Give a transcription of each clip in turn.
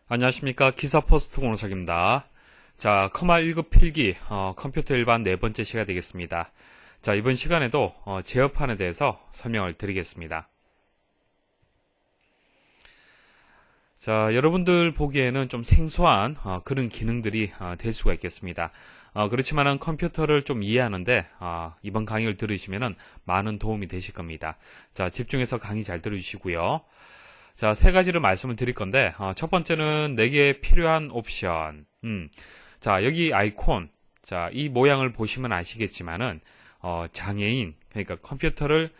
안녕하십니까. 기사포스트 공로석입니다. 자, 커마 1급 필기 컴퓨터 일반 네 번째 시간이 되겠습니다. 자, 이번 시간에도 제어판에 대해서 설명을 드리겠습니다. 자, 여러분들 보기에는 좀 생소한 그런 기능들이 될 수가 있겠습니다. 그렇지만은 컴퓨터를 좀 이해하는데 이번 강의를 들으시면은 많은 도움이 되실 겁니다. 자, 집중해서 강의 잘 들어주시고요. 자, 세 가지를 말씀을 드릴 건데, 첫 번째는 내게 필요한 옵션. 자, 여기 아이콘. 자, 이 모양을 보시면 아시겠지만은, 장애인, 그러니까 컴퓨터를,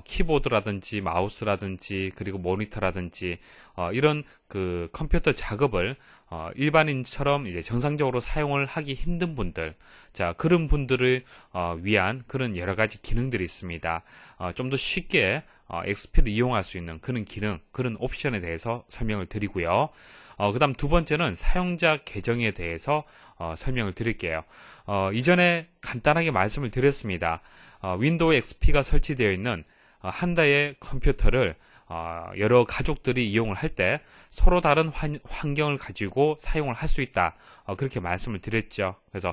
키보드라든지, 마우스라든지, 그리고 모니터라든지, 이런 그 컴퓨터 작업을, 일반인처럼 이제 정상적으로 사용을 하기 힘든 분들, 자, 그런 분들을, 위한 그런 여러 가지 기능들이 있습니다. 좀 더 쉽게, XP를 이용할 수 있는 그런 기능, 그런 옵션에 대해서 설명을 드리고요. 그 다음 두 번째는 사용자 계정에 대해서 설명을 드릴게요. 이전에 간단하게 말씀을 드렸습니다. 윈도우 XP가 설치되어 있는 한 대의 컴퓨터를 여러 가족들이 이용을 할 때 서로 다른 환경을 가지고 사용을 할 수 있다. 그렇게 말씀을 드렸죠. 그래서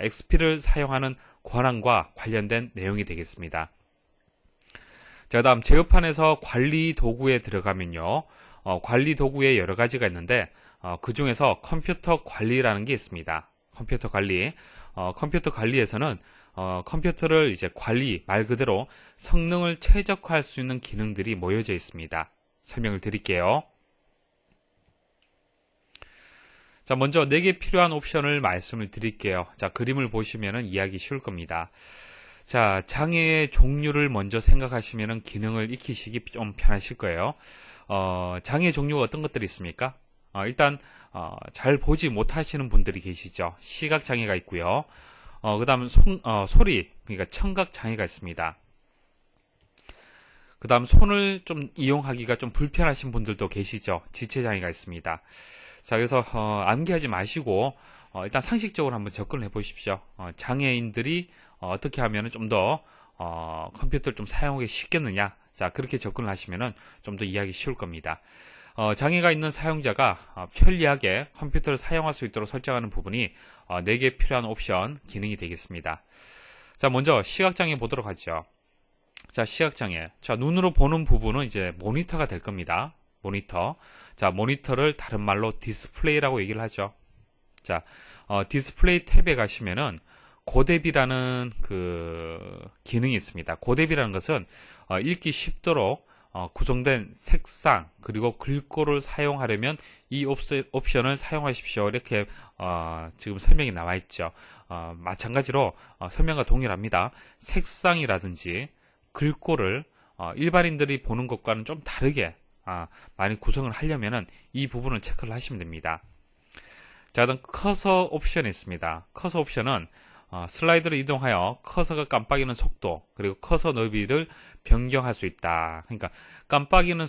XP를 사용하는 권한과 관련된 내용이 되겠습니다. 자, 다음 제어판에서 관리 도구에 들어가면요. 관리 도구에 여러 가지가 있는데 그 중에서 컴퓨터 관리라는 게 있습니다. 컴퓨터 관리. 컴퓨터 관리에서는 컴퓨터를 이제 관리, 말 그대로 성능을 최적화할 수 있는 기능들이 모여져 있습니다. 설명을 드릴게요. 자, 먼저 내게 필요한 옵션을 말씀을 드릴게요. 자, 그림을 보시면은 이해하기 쉬울 겁니다. 자, 장애의 종류를 먼저 생각하시면은 기능을 익히시기 좀 편하실 거예요. 장애 종류가 어떤 것들이 있습니까? 일단, 잘 보지 못하시는 분들이 계시죠. 시각장애가 있고요. 그 다음, 소리, 그러니까 청각장애가 있습니다. 그 다음, 손을 좀 이용하기가 좀 불편하신 분들도 계시죠. 지체장애가 있습니다. 자, 그래서, 암기하지 마시고, 일단 상식적으로 한번 접근을 해 보십시오. 장애인들이 어떻게 하면 좀 더 컴퓨터를 좀 사용하기 쉽겠느냐. 자, 그렇게 접근을 하시면은 좀 더 이해하기 쉬울 겁니다. 장애가 있는 사용자가 편리하게 컴퓨터를 사용할 수 있도록 설정하는 부분이 내게 필요한 옵션 기능이 되겠습니다. 자, 먼저 시각장애 보도록 하죠. 자, 시각장애. 자, 눈으로 보는 부분은 이제 모니터가 될 겁니다. 모니터. 자, 모니터를 다른 말로 디스플레이라고 얘기를 하죠. 자, 디스플레이 탭에 가시면은 고대비라는 그 기능이 있습니다. 고대비라는 것은 읽기 쉽도록 구성된 색상 그리고 글꼴을 사용하려면 이 옵션을 사용하십시오. 이렇게 지금 설명이 나와 있죠. 마찬가지로 설명과 동일합니다. 색상이라든지 글꼴을 일반인들이 보는 것과는 좀 다르게 많이 구성을 하려면은 이 부분을 체크를 하시면 됩니다. 자, 그다음 커서 옵션이 있습니다. 커서 옵션은 슬라이드를 이동하여 커서가 깜빡이는 속도 그리고 커서 너비를 변경할 수 있다. 그러니까 깜빡이는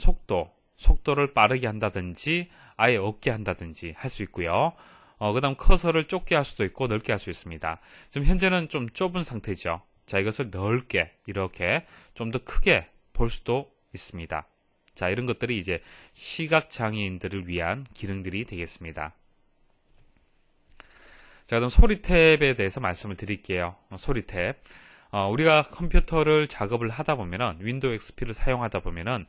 속도를 빠르게 한다든지 아예 없게 한다든지 할 수 있고요. 그 다음 커서를 좁게 할 수도 있고 넓게 할 수 있습니다. 지금 현재는 좀 좁은 상태죠. 자, 이것을 넓게 이렇게 좀 더 크게 볼 수도 있습니다. 자, 이런 것들이 이제 시각장애인들을 위한 기능들이 되겠습니다. 자, 그럼 소리 탭에 대해서 말씀을 드릴게요. 소리 탭. 우리가 컴퓨터를 작업을 하다 보면은, 윈도우 XP를 사용하다 보면은,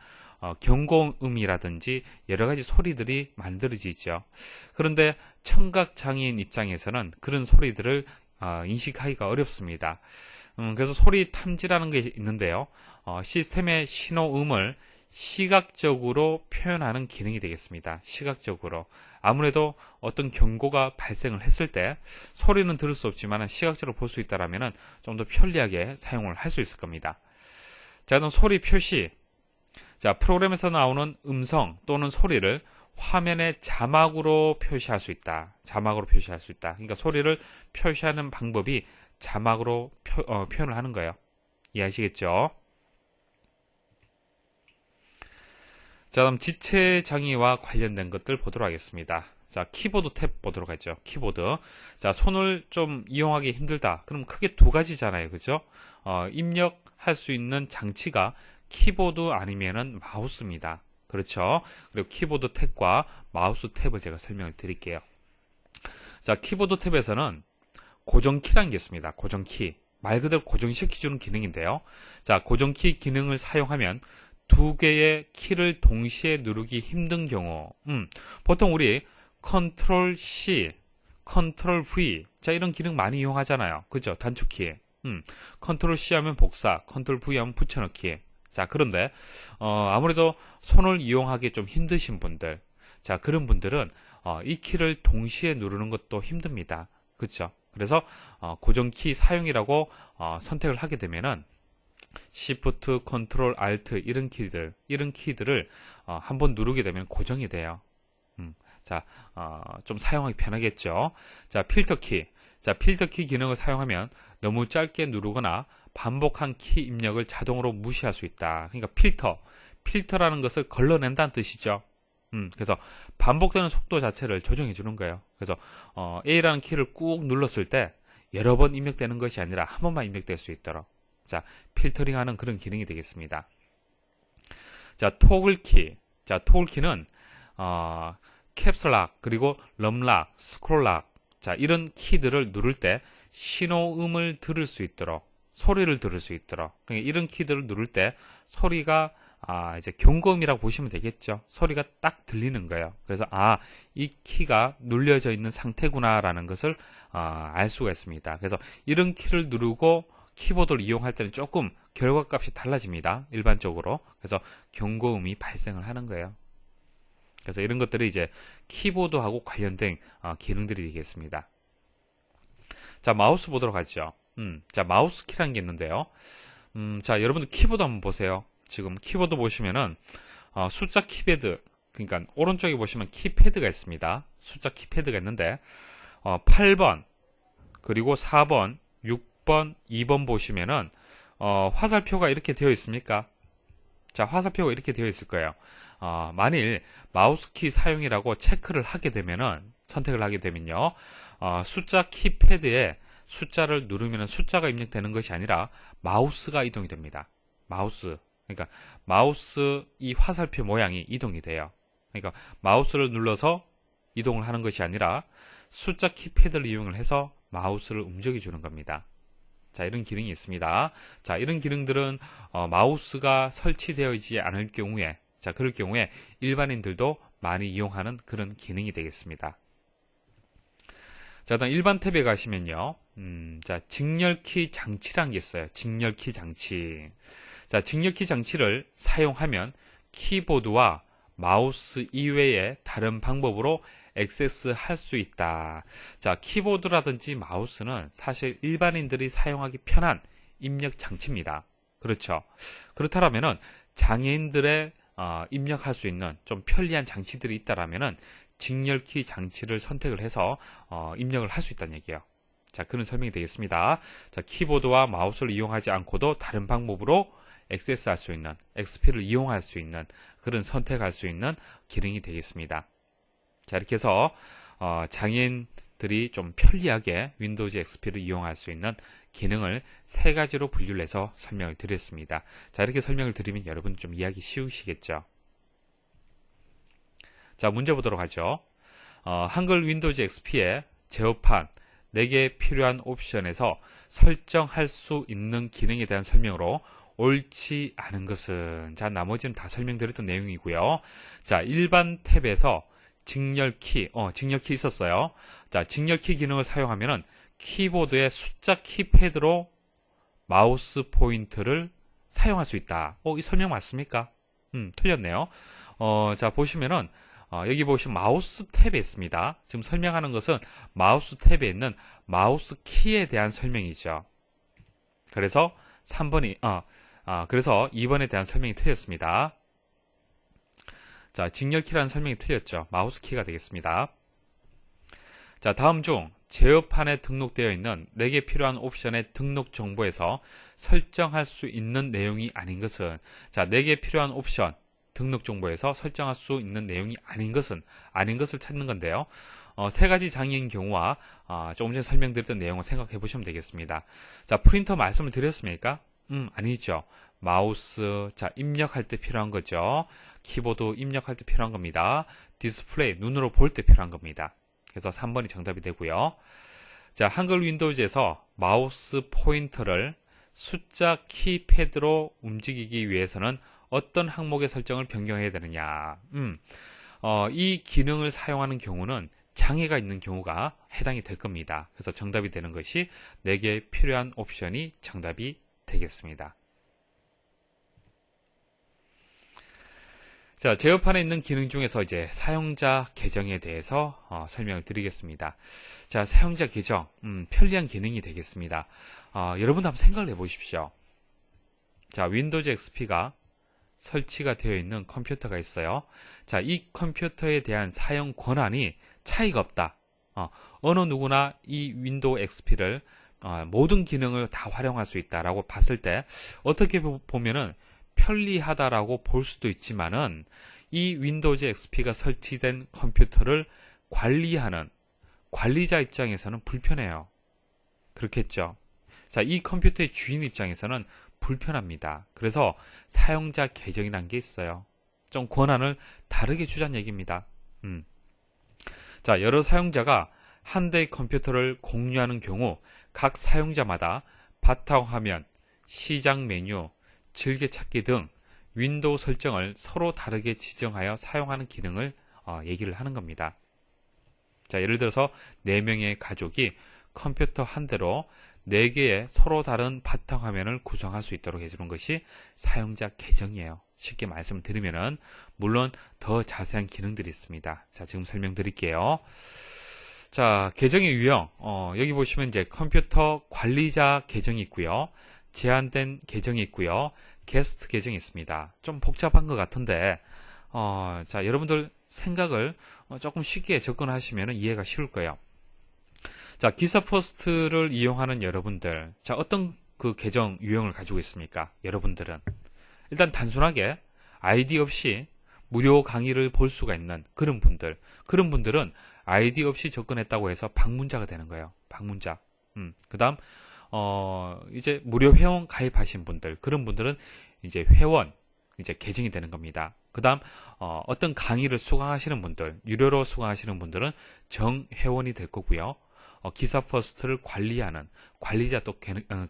경고음이라든지 여러 가지 소리들이 만들어지죠. 그런데 청각장애인 입장에서는 그런 소리들을 인식하기가 어렵습니다. 그래서 소리 탐지라는 게 있는데요. 시스템의 신호음을 시각적으로 표현하는 기능이 되겠습니다. 시각적으로. 아무래도 어떤 경고가 발생을 했을 때 소리는 들을 수 없지만 시각적으로 볼 수 있다면 좀 더 편리하게 사용을 할 수 있을 겁니다. 자, 그럼 소리 표시. 자, 프로그램에서 나오는 음성 또는 소리를 화면에 자막으로 표시할 수 있다. 자막으로 표시할 수 있다. 그러니까 소리를 표시하는 방법이 자막으로 표현을 하는 거예요. 이해하시겠죠? 자, 다음 지체장애와 관련된 것들 보도록 하겠습니다. 자, 키보드 탭 보도록 하죠. 키보드. 자, 손을 좀 이용하기 힘들다. 그럼 크게 두 가지잖아요. 그죠? 입력할 수 있는 장치가 키보드 아니면은 마우스입니다. 그렇죠. 그리고 키보드 탭과 마우스 탭을 제가 설명을 드릴게요. 자, 키보드 탭에서는 고정키라는 게 있습니다. 고정키. 말 그대로 고정시켜주는 기능인데요. 자, 고정키 기능을 사용하면 두 개의 키를 동시에 누르기 힘든 경우, 보통 우리 컨트롤 C, 컨트롤 V, 자, 이런 기능 많이 이용하잖아요. 그죠? 단축키. 컨트롤 C 하면 복사, 컨트롤 V 하면 붙여넣기. 자, 그런데, 아무래도 손을 이용하기 좀 힘드신 분들, 자, 그런 분들은, 이 키를 동시에 누르는 것도 힘듭니다. 그쵸? 그래서, 고정키 사용이라고, 선택을 하게 되면은, Shift, Ctrl, Alt, 이런 키들을, 한번 누르게 되면 고정이 돼요. 자, 좀 사용하기 편하겠죠? 자, 필터키. 자, 필터키 기능을 사용하면 너무 짧게 누르거나 반복한 키 입력을 자동으로 무시할 수 있다. 그러니까 필터라는 것을 걸러낸다는 뜻이죠. 그래서 반복되는 속도 자체를 조정해 주는 거예요. 그래서 A라는 키를 꾹 눌렀을 때 여러 번 입력되는 것이 아니라 한 번만 입력될 수 있도록, 자, 필터링하는 그런 기능이 되겠습니다. 자, 토글키. 자, 토글키는 캡슬락, 그리고 럼락, 스크롤락, 자, 이런 키들을 누를 때 신호음을 들을 수 있도록, 소리를 들을 수 있도록, 그러니까 이런 키들을 누를 때 소리가 이제 경고음이라고 보시면 되겠죠. 소리가 딱 들리는 거예요. 그래서 이 키가 눌려져 있는 상태구나라는 것을 알 수가 있습니다. 그래서 이런 키를 누르고 키보드를 이용할 때는 조금 결과값이 달라집니다. 일반적으로. 그래서 경고음이 발생을 하는 거예요. 그래서 이런 것들이 이제 키보드하고 관련된 기능들이 되겠습니다. 자, 마우스 보도록 하죠. 자, 마우스 키라는 게 있는데요. 자, 여러분들 키보드 한번 보세요. 지금 키보드 보시면은 숫자 키패드, 그러니까 오른쪽에 보시면 키패드가 있습니다. 숫자 키패드가 있는데 8번, 그리고 4번, 6번, 2번 보시면은 화살표가 이렇게 되어 있습니까? 자, 화살표가 이렇게 되어 있을 거예요. 만일 마우스키 사용이라고 체크를 하게 되면은, 선택을 하게 되면요, 숫자 키패드에 숫자를 누르면 숫자가 입력되는 것이 아니라 마우스가 이동이 됩니다. 마우스. 그러니까 마우스 이 화살표 모양이 이동이 돼요. 그러니까 마우스를 눌러서 이동을 하는 것이 아니라 숫자 키패드를 이용을 해서 마우스를 움직여 주는 겁니다. 자, 이런 기능이 있습니다. 자, 이런 기능들은 마우스가 설치되어 있지 않을 경우에, 자, 그럴 경우에 일반인들도 많이 이용하는 그런 기능이 되겠습니다. 자, 다음 일반 탭에 가시면요. 자, 직렬키 장치라는 게 있어요. 직렬키 장치. 자, 직렬키 장치를 사용하면 키보드와 마우스 이외의 다른 방법으로 액세스할 수 있다. 자, 키보드라든지 마우스는 사실 일반인들이 사용하기 편한 입력 장치입니다. 그렇죠. 그렇다면은 장애인들의 입력할 수 있는 좀 편리한 장치들이 있다라면은 직렬키 장치를 선택을 해서 입력을 할 수 있다는 얘기예요. 자, 그런 설명이 되겠습니다. 자, 키보드와 마우스를 이용하지 않고도 다른 방법으로 액세스할 수 있는, XP를 이용할 수 있는, 그런 선택할 수 있는 기능이 되겠습니다. 자, 이렇게 해서 장애인들이 좀 편리하게 윈도우즈 XP를 이용할 수 있는 기능을 세 가지로 분류를 해서 설명을 드렸습니다. 자, 이렇게 설명을 드리면 여러분 좀 이해하기 쉬우시겠죠? 자, 문제 보도록 하죠. 한글 윈도우즈 XP의 제어판 4개 필요한 옵션에서 설정할 수 있는 기능에 대한 설명으로 옳지 않은 것은, 자, 나머지는 다 설명드렸던 내용이고요. 자, 일반 탭에서 직렬키 있었어요. 자, 직렬키 기능을 사용하면은 키보드의 숫자 키패드로 마우스 포인트를 사용할 수 있다. 이 설명 맞습니까? 틀렸네요. 자, 보시면은 여기 보시면 마우스 탭에 있습니다. 지금 설명하는 것은 마우스 탭에 있는 마우스 키에 대한 설명이죠. 그래서 3번이 그래서 2번에 대한 설명이 틀렸습니다. 자, 직렬키라는 설명이 틀렸죠. 마우스 키가 되겠습니다. 자, 다음 중 제어판에 등록되어 있는 4개 필요한 옵션의 등록 정보에서 설정할 수 있는 내용이 아닌 것은, 자, 4개 필요한 옵션 등록 정보에서 설정할 수 있는 내용이 아닌 것을 찾는 건데요. 세 가지 장애인 경우와 조금 전에 설명드렸던 내용을 생각해 보시면 되겠습니다. 자, 프린터 말씀을 드렸습니까? 아니죠. 마우스, 자, 입력할 때 필요한 거죠. 키보드 입력할 때 필요한 겁니다. 디스플레이, 눈으로 볼 때 필요한 겁니다. 그래서 3번이 정답이 되고요. 자, 한글 윈도우즈에서 마우스 포인터를 숫자 키패드로 움직이기 위해서는 어떤 항목의 설정을 변경해야 되느냐. 이 기능을 사용하는 경우는 장애가 있는 경우가 해당이 될 겁니다. 그래서 정답이 되는 것이 4개 필요한 옵션이 정답이 되겠습니다. 자, 제어판에 있는 기능 중에서 이제 사용자 계정에 대해서 설명을 드리겠습니다. 자, 사용자 계정, 편리한 기능이 되겠습니다. 여러분도 한번 생각을 해보십시오. 자, 윈도우즈 XP가 설치가 되어 있는 컴퓨터가 있어요. 자, 이 컴퓨터에 대한 사용 권한이 차이가 없다. 어느 누구나 이 윈도우 XP를 모든 기능을 다 활용할 수 있다라고 봤을 때 어떻게 보면은 편리하다라고 볼 수도 있지만은 이 윈도우즈 XP가 설치된 컴퓨터를 관리하는 관리자 입장에서는 불편해요. 그렇겠죠. 자, 이 컴퓨터의 주인 입장에서는 불편합니다. 그래서 사용자 계정이라는 게 있어요. 좀 권한을 다르게 주자는 얘기입니다. 자, 여러 사용자가 한 대의 컴퓨터를 공유하는 경우 각 사용자마다 바탕화면, 시작 메뉴, 즐겨찾기 등 윈도우 설정을 서로 다르게 지정하여 사용하는 기능을 얘기를 하는 겁니다. 자, 예를 들어서 4명의 가족이 컴퓨터 한 대로 4개의 서로 다른 바탕화면을 구성할 수 있도록 해주는 것이 사용자 계정이에요. 쉽게 말씀드리면은 물론 더 자세한 기능들이 있습니다. 자, 지금 설명드릴게요. 자, 계정의 유형, 여기 보시면 이제 컴퓨터 관리자 계정이 있고요. 제한된 계정이 있고요. 게스트 계정이 있습니다. 좀 복잡한 것 같은데 자, 여러분들 생각을 조금 쉽게 접근하시면 이해가 쉬울 거예요. 자, 기사 퍼스트를 이용하는 여러분들, 자, 어떤 그 계정 유형을 가지고 있습니까? 여러분들은 일단 단순하게 아이디 없이 무료 강의를 볼 수가 있는 그런 분들은 아이디 없이 접근했다고 해서 방문자가 되는 거예요. 방문자. 그 다음 이제 무료 회원 가입하신 분들, 그런 분들은 이제 회원, 이제 계정이 되는 겁니다. 그 다음 어떤 강의를 수강하시는 분들, 유료로 수강하시는 분들은 정회원이 될 거고요. 기사 퍼스트를 관리하는 관리자 또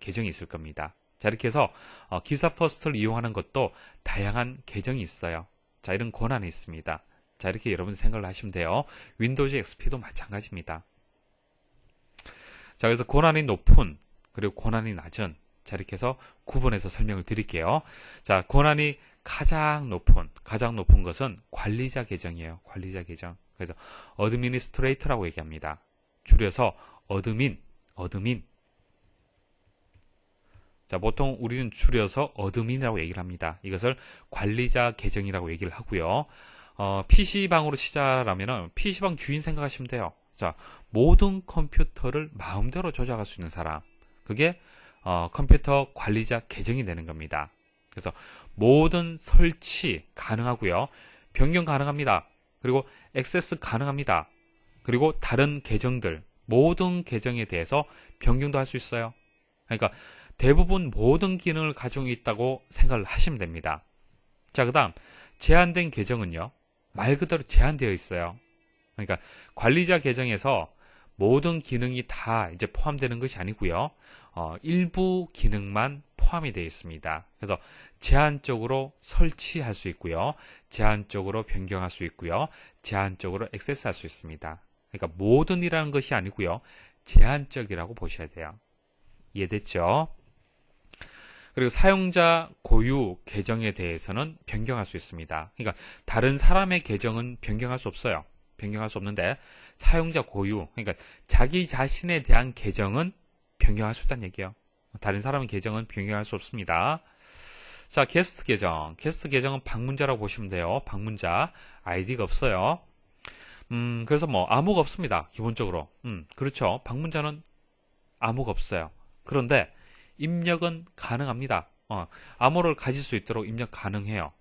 계정이 있을 겁니다. 자, 이렇게 해서 기사 퍼스트를 이용하는 것도 다양한 계정이 있어요. 자, 이런 권한이 있습니다. 자, 이렇게 여러분 생각을 하시면 돼요. 윈도우즈 XP도 마찬가지입니다. 자, 그래서 권한이 높은 그리고 권한이 낮은, 자, 이렇게 해서 구분해서 설명을 드릴게요. 자, 권한이 가장 높은 것은 관리자 계정이에요. 관리자 계정. 그래서 어드미니스트레이터라고 얘기합니다. 줄여서 어드민. 자, 보통 우리는 줄여서 어드민이라고 얘기를 합니다. 이것을 관리자 계정이라고 얘기를 하고요. PC방으로 치자라면은 PC방 주인 생각하시면 돼요. 자, 모든 컴퓨터를 마음대로 조작할 수 있는 사람. 그게 컴퓨터 관리자 계정이 되는 겁니다. 그래서 모든 설치 가능하고요. 변경 가능합니다. 그리고 액세스 가능합니다. 그리고 다른 계정들, 모든 계정에 대해서 변경도 할 수 있어요. 그러니까 대부분 모든 기능을 가지고 있다고 생각을 하시면 됩니다. 자, 그 다음 제한된 계정은요, 말 그대로 제한되어 있어요. 그러니까 관리자 계정에서 모든 기능이 다 이제 포함되는 것이 아니고요. 일부 기능만 포함이 되어 있습니다. 그래서 제한적으로 설치할 수 있고요. 제한적으로 변경할 수 있고요. 제한적으로 액세스할 수 있습니다. 그러니까 모든이라는 것이 아니고요. 제한적이라고 보셔야 돼요. 이해됐죠? 그리고 사용자 고유 계정에 대해서는 변경할 수 있습니다. 그러니까 다른 사람의 계정은 변경할 수 없어요. 변경할 수 없는데 사용자 고유, 그러니까 자기 자신에 대한 계정은 변경할 수 있다는 얘기예요. 다른 사람의 계정은 변경할 수 없습니다. 자, 게스트 계정. 게스트 계정은 방문자라고 보시면 돼요. 방문자. 아이디가 없어요. 그래서 뭐 암호가 없습니다. 기본적으로. 그렇죠. 방문자는 암호가 없어요. 그런데 입력은 가능합니다. 암호를 가질 수 있도록 입력 가능해요.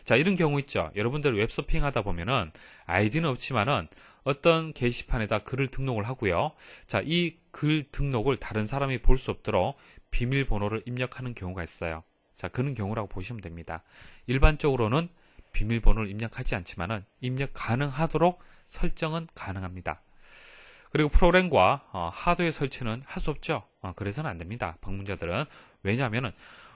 자, 이런 경우 있죠. 여러분들 웹서핑 하다 보면은 아이디는 없지만은 어떤 게시판에다 글을 등록을 하고요. 자, 이 글 등록을 다른 사람이 볼 수 없도록 비밀번호를 입력하는 경우가 있어요. 자, 그런 경우라고 보시면 됩니다. 일반적으로는 비밀번호를 입력하지 않지만은 입력 가능하도록 설정은 가능합니다. 그리고 프로그램과 하드웨어 설치는 할 수 없죠. 그래서는 안 됩니다. 방문자들은. 왜냐하면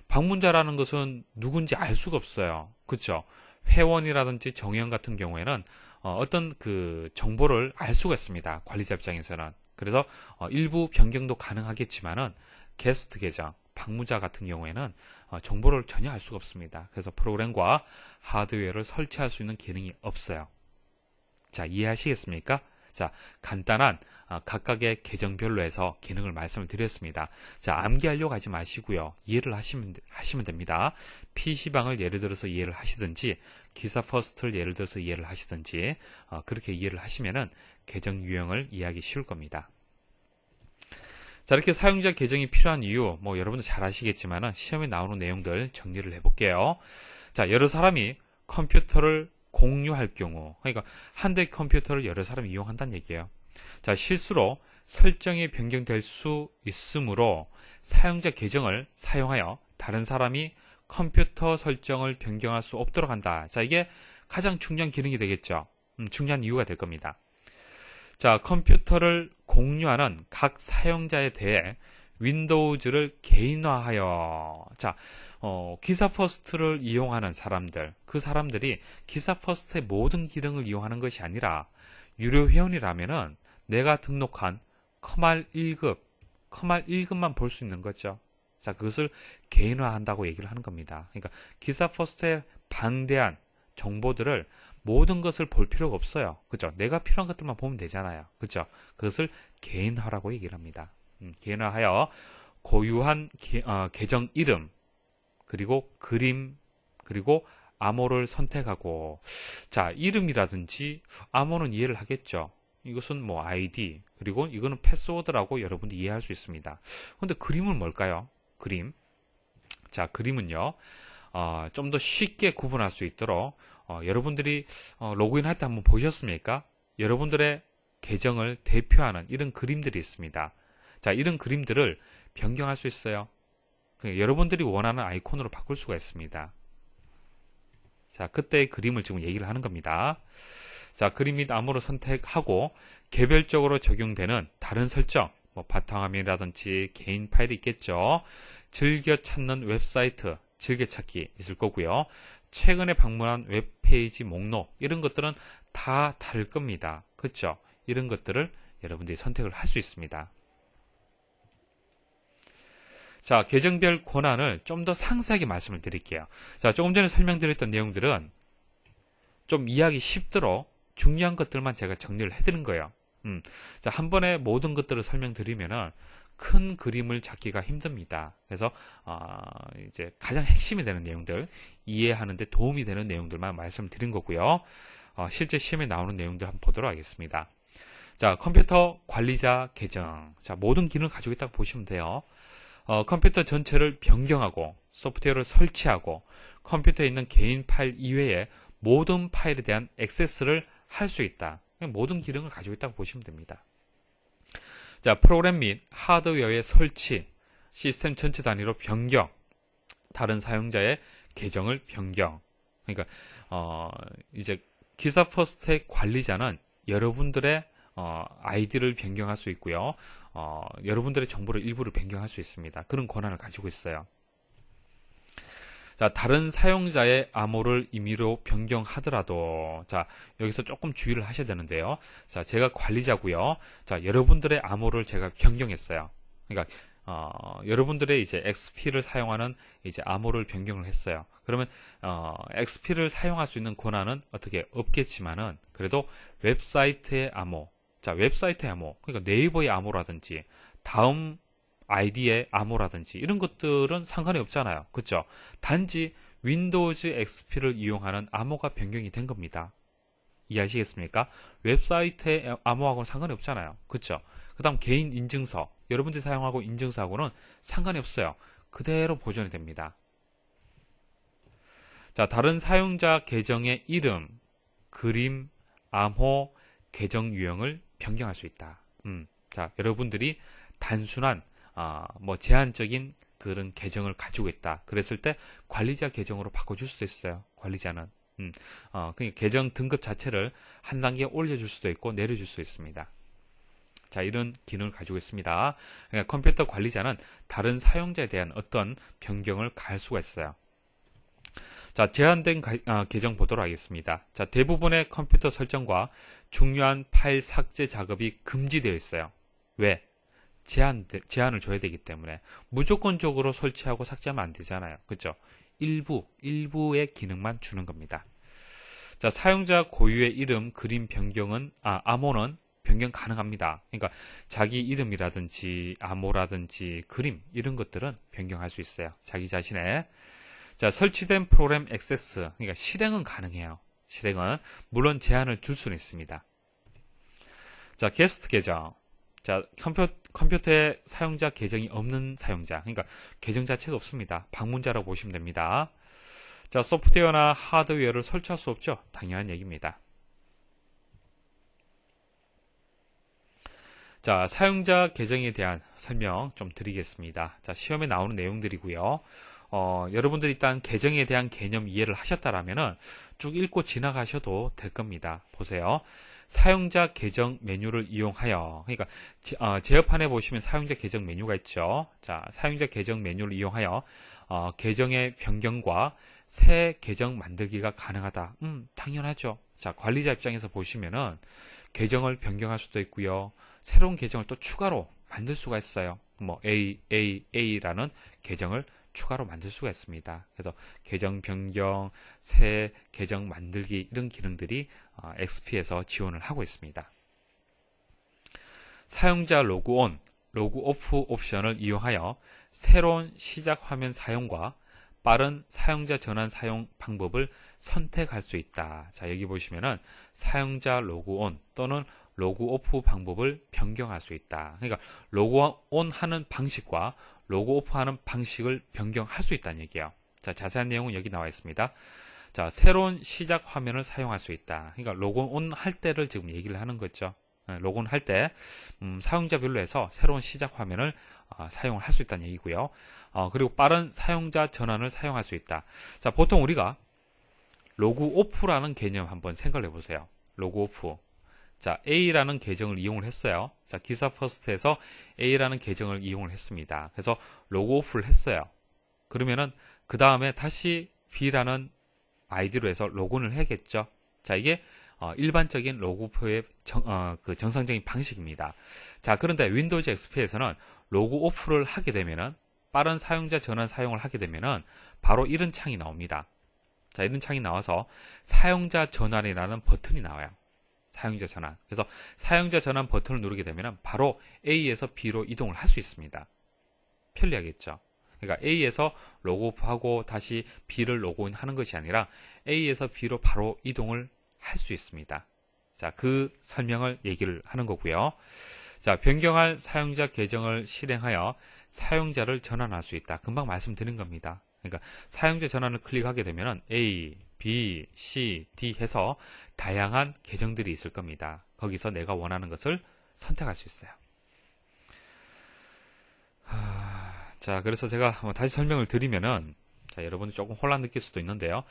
방문자라는 것은 누군지 알 수가 없어요. 그렇죠? 회원이라든지 정회원 같은 경우에는 어떤 그 정보를 알 수가 있습니다. 관리자 입장에서는. 그래서 일부 변경도 가능하겠지만은 게스트 계정, 방문자 같은 경우에는 정보를 전혀 알 수가 없습니다. 그래서 프로그램과 하드웨어를 설치할 수 있는 기능이 없어요. 자, 이해하시겠습니까? 자, 간단한 각각의 계정별로 해서 기능을 말씀을 드렸습니다. 자, 암기하려고 하지 마시고요. 이해를 하시면 됩니다. PC방을 예를 들어서 이해를 하시든지 기사 퍼스트를 예를 들어서 이해를 하시든지 그렇게 이해를 하시면은 계정 유형을 이해하기 쉬울 겁니다. 자, 이렇게 사용자 계정이 필요한 이유, 뭐 여러분도 잘 아시겠지만은 시험에 나오는 내용들 정리를 해볼게요. 자, 여러 사람이 컴퓨터를 공유할 경우, 그러니까 한 대 컴퓨터를 여러 사람이 이용한다는 얘기예요. 자, 실수로 설정이 변경될 수 있으므로 사용자 계정을 사용하여 다른 사람이 컴퓨터 설정을 변경할 수 없도록 한다. 자, 이게 가장 중요한 기능이 되겠죠. 중요한 이유가 될 겁니다. 자, 컴퓨터를 공유하는 각 사용자에 대해 윈도우즈를 개인화하여, 자, 기사 퍼스트를 이용하는 사람들, 그 사람들이 기사 퍼스트의 모든 기능을 이용하는 것이 아니라 유료 회원이라면은 내가 등록한 커말 1급, 커말 1급만 볼 수 있는 거죠. 자, 그것을 개인화한다고 얘기를 하는 겁니다. 그러니까 기사 퍼스트의 방대한 정보들을 모든 것을 볼 필요가 없어요. 그죠? 내가 필요한 것들만 보면 되잖아요. 그죠? 그것을 개인화라고 얘기를 합니다. 개인화하여 고유한 계정 이름, 그리고 그림, 그리고 암호를 선택하고, 자, 이름이라든지 암호는 이해를 하겠죠. 이것은 뭐 아이디, 그리고 이거는 패스워드라고 여러분들이 이해할 수 있습니다. 근데 그림은 뭘까요? 그림. 자, 그림은요, 좀 더 쉽게 구분할 수 있도록 여러분들이 로그인 할 때 한번 보셨습니까? 여러분들의 계정을 대표하는 이런 그림들이 있습니다. 자, 이런 그림들을 변경할 수 있어요. 여러분들이 원하는 아이콘으로 바꿀 수가 있습니다. 자, 그때의 그림을 지금 얘기를 하는 겁니다. 자, 그림 및 암호를 선택하고 개별적으로 적용되는 다른 설정, 뭐 바탕화면이라든지 개인 파일이 있겠죠. 즐겨 찾는 웹사이트, 즐겨찾기 있을 거고요. 최근에 방문한 웹페이지 목록, 이런 것들은 다 다를 겁니다. 그렇죠? 이런 것들을 여러분들이 선택을 할 수 있습니다. 자, 계정별 권한을 좀 더 상세하게 말씀을 드릴게요. 자, 조금 전에 설명드렸던 내용들은 좀 이해하기 쉽도록 중요한 것들만 제가 정리를 해드린 거예요. 자, 한 번에 모든 것들을 설명드리면은 큰 그림을 잡기가 힘듭니다. 그래서 이제 가장 핵심이 되는 내용들, 이해하는데 도움이 되는 내용들만 말씀드린 거고요. 실제 시험에 나오는 내용들 한번 보도록 하겠습니다. 자, 컴퓨터 관리자 계정. 자, 모든 기능을 가지고 있다고 보시면 돼요. 컴퓨터 전체를 변경하고 소프트웨어를 설치하고 컴퓨터에 있는 개인 파일 이외에 모든 파일에 대한 액세스를 할 수 있다. 모든 기능을 가지고 있다고 보시면 됩니다. 자, 프로그램 및 하드웨어의 설치, 시스템 전체 단위로 변경, 다른 사용자의 계정을 변경. 그러니까 이제 기사 퍼스트의 관리자는 여러분들의 아이디를 변경할 수 있고요. 여러분들의 정보를 일부를 변경할 수 있습니다. 그런 권한을 가지고 있어요. 자, 다른 사용자의 암호를 임의로 변경하더라도, 자, 여기서 조금 주의를 하셔야 되는데요. 자, 제가 관리자고요. 자, 여러분들의 암호를 제가 변경했어요. 그러니까 여러분들의 이제 XP를 사용하는 이제 암호를 변경을 했어요. 그러면 XP를 사용할 수 있는 권한은 어떻게 없겠지만은 그래도 웹사이트의 암호, 자, 웹사이트의 암호, 그러니까 네이버의 암호라든지 다음 아이디의 암호라든지 이런 것들은 상관이 없잖아요. 그렇죠? 단지 윈도우즈 XP를 이용하는 암호가 변경이 된 겁니다. 이해하시겠습니까? 웹사이트의 암호하고는 상관이 없잖아요. 그렇죠? 그 다음 개인 인증서, 여러분들이 사용하고 인증서하고는 상관이 없어요. 그대로 보존이 됩니다. 자, 다른 사용자 계정의 이름, 그림, 암호, 계정 유형을 변경할 수 있다. 자, 여러분들이 단순한 뭐 제한적인 그런 계정을 가지고 있다. 그랬을 때 관리자 계정으로 바꿔줄 수도 있어요. 관리자는. 그러니까 계정 등급 자체를 한 단계 올려줄 수도 있고 내려줄 수 있습니다. 자, 이런 기능을 가지고 있습니다. 그러니까 컴퓨터 관리자는 다른 사용자에 대한 어떤 변경을 가할 수가 있어요. 자, 제한된 계정 보도록 하겠습니다. 자, 대부분의 컴퓨터 설정과 중요한 파일 삭제 작업이 금지되어 있어요. 왜? 제한을 줘야 되기 때문에 무조건적으로 설치하고 삭제하면 안 되잖아요. 그죠? 일부의 기능만 주는 겁니다. 자, 사용자 고유의 이름, 그림 변경은, 암호는 변경 가능합니다. 그러니까 자기 이름이라든지 암호라든지 그림 이런 것들은 변경할 수 있어요. 자기 자신의. 자, 설치된 프로그램 액세스, 그러니까 실행은 가능해요. 실행은 물론 제한을 줄 수는 있습니다. 자, 게스트 계정. 자, 컴퓨터에 사용자 계정이 없는 사용자, 그러니까 계정 자체가 없습니다. 방문자라고 보시면 됩니다. 자, 소프트웨어나 하드웨어를 설치할 수 없죠. 당연한 얘기입니다. 자, 사용자 계정에 대한 설명 좀 드리겠습니다. 자, 시험에 나오는 내용들이고요. 여러분들이 일단 계정에 대한 개념 이해를 하셨다라면은 쭉 읽고 지나가셔도 될 겁니다. 보세요. 사용자 계정 메뉴를 이용하여, 그러니까 제어판에 보시면 사용자 계정 메뉴가 있죠. 자, 사용자 계정 메뉴를 이용하여 계정의 변경과 새 계정 만들기가 가능하다. 당연하죠. 자, 관리자 입장에서 보시면은 계정을 변경할 수도 있고요. 새로운 계정을 또 추가로 만들 수가 있어요. 뭐 A라는 계정을 추가로 만들 수가 있습니다. 그래서 계정 변경, 새 계정 만들기 이런 기능들이 XP에서 지원을 하고 있습니다. 사용자 로그온, 로그오프 옵션을 이용하여 새로운 시작 화면 사용과 빠른 사용자 전환 사용 방법을 선택할 수 있다. 자, 여기 보시면은 사용자 로그온 또는 로그오프 방법을 변경할 수 있다. 그러니까 로그온 하는 방식과 로그오프 하는 방식을 변경할 수 있다는 얘기예요. 자, 자세한 내용은 여기 나와 있습니다. 자, 새로운 시작 화면을 사용할 수 있다. 그러니까 로그온 할 때를 지금 얘기를 하는 거죠. 로그온 할 때 사용자별로 해서 새로운 시작 화면을 사용을 할 수 있다는 얘기고요. 그리고 빠른 사용자 전환을 사용할 수 있다. 자, 보통 우리가 로그오프라는 개념 한번 생각을 해보세요. 로그오프. 자, A라는 계정을 이용을 했어요. 자, 기사 퍼스트에서 A라는 계정을 이용을 했습니다. 그래서 로그오프를 했어요. 그러면은 그 다음에 다시 B라는 아이디로 해서 로그인을 해야겠죠. 자, 이게 일반적인 로그오프의 정상적인 방식입니다. 자, 그런데 윈도우즈 XP에서는 로그오프를 하게 되면은 빠른 사용자 전환 사용을 하게 되면은 바로 이런 창이 나옵니다. 자, 이런 창이 나와서 사용자 전환이라는 버튼이 나와요. 사용자 전환. 그래서 사용자 전환 버튼을 누르게 되면 바로 A에서 B로 이동을 할 수 있습니다. 편리하겠죠. 그러니까 A에서 로그오프하고 다시 B를 로그인 하는 것이 아니라 A에서 B로 바로 이동을 할 수 있습니다. 자, 그 설명을 얘기를 하는 거고요. 자, 변경할 사용자 계정을 실행하여 사용자를 전환할 수 있다. 금방 말씀드린 겁니다. 그러니까 사용자 전환을 클릭하게 되면 A, B, C, D 해서 다양한 계정들이 있을 겁니다. 거기서 내가 원하는 것을 선택할 수 있어요. 자, 그래서 제가 다시 설명을 드리면은, 자, 여러분들 조금 혼란 느낄 수도 있는데요.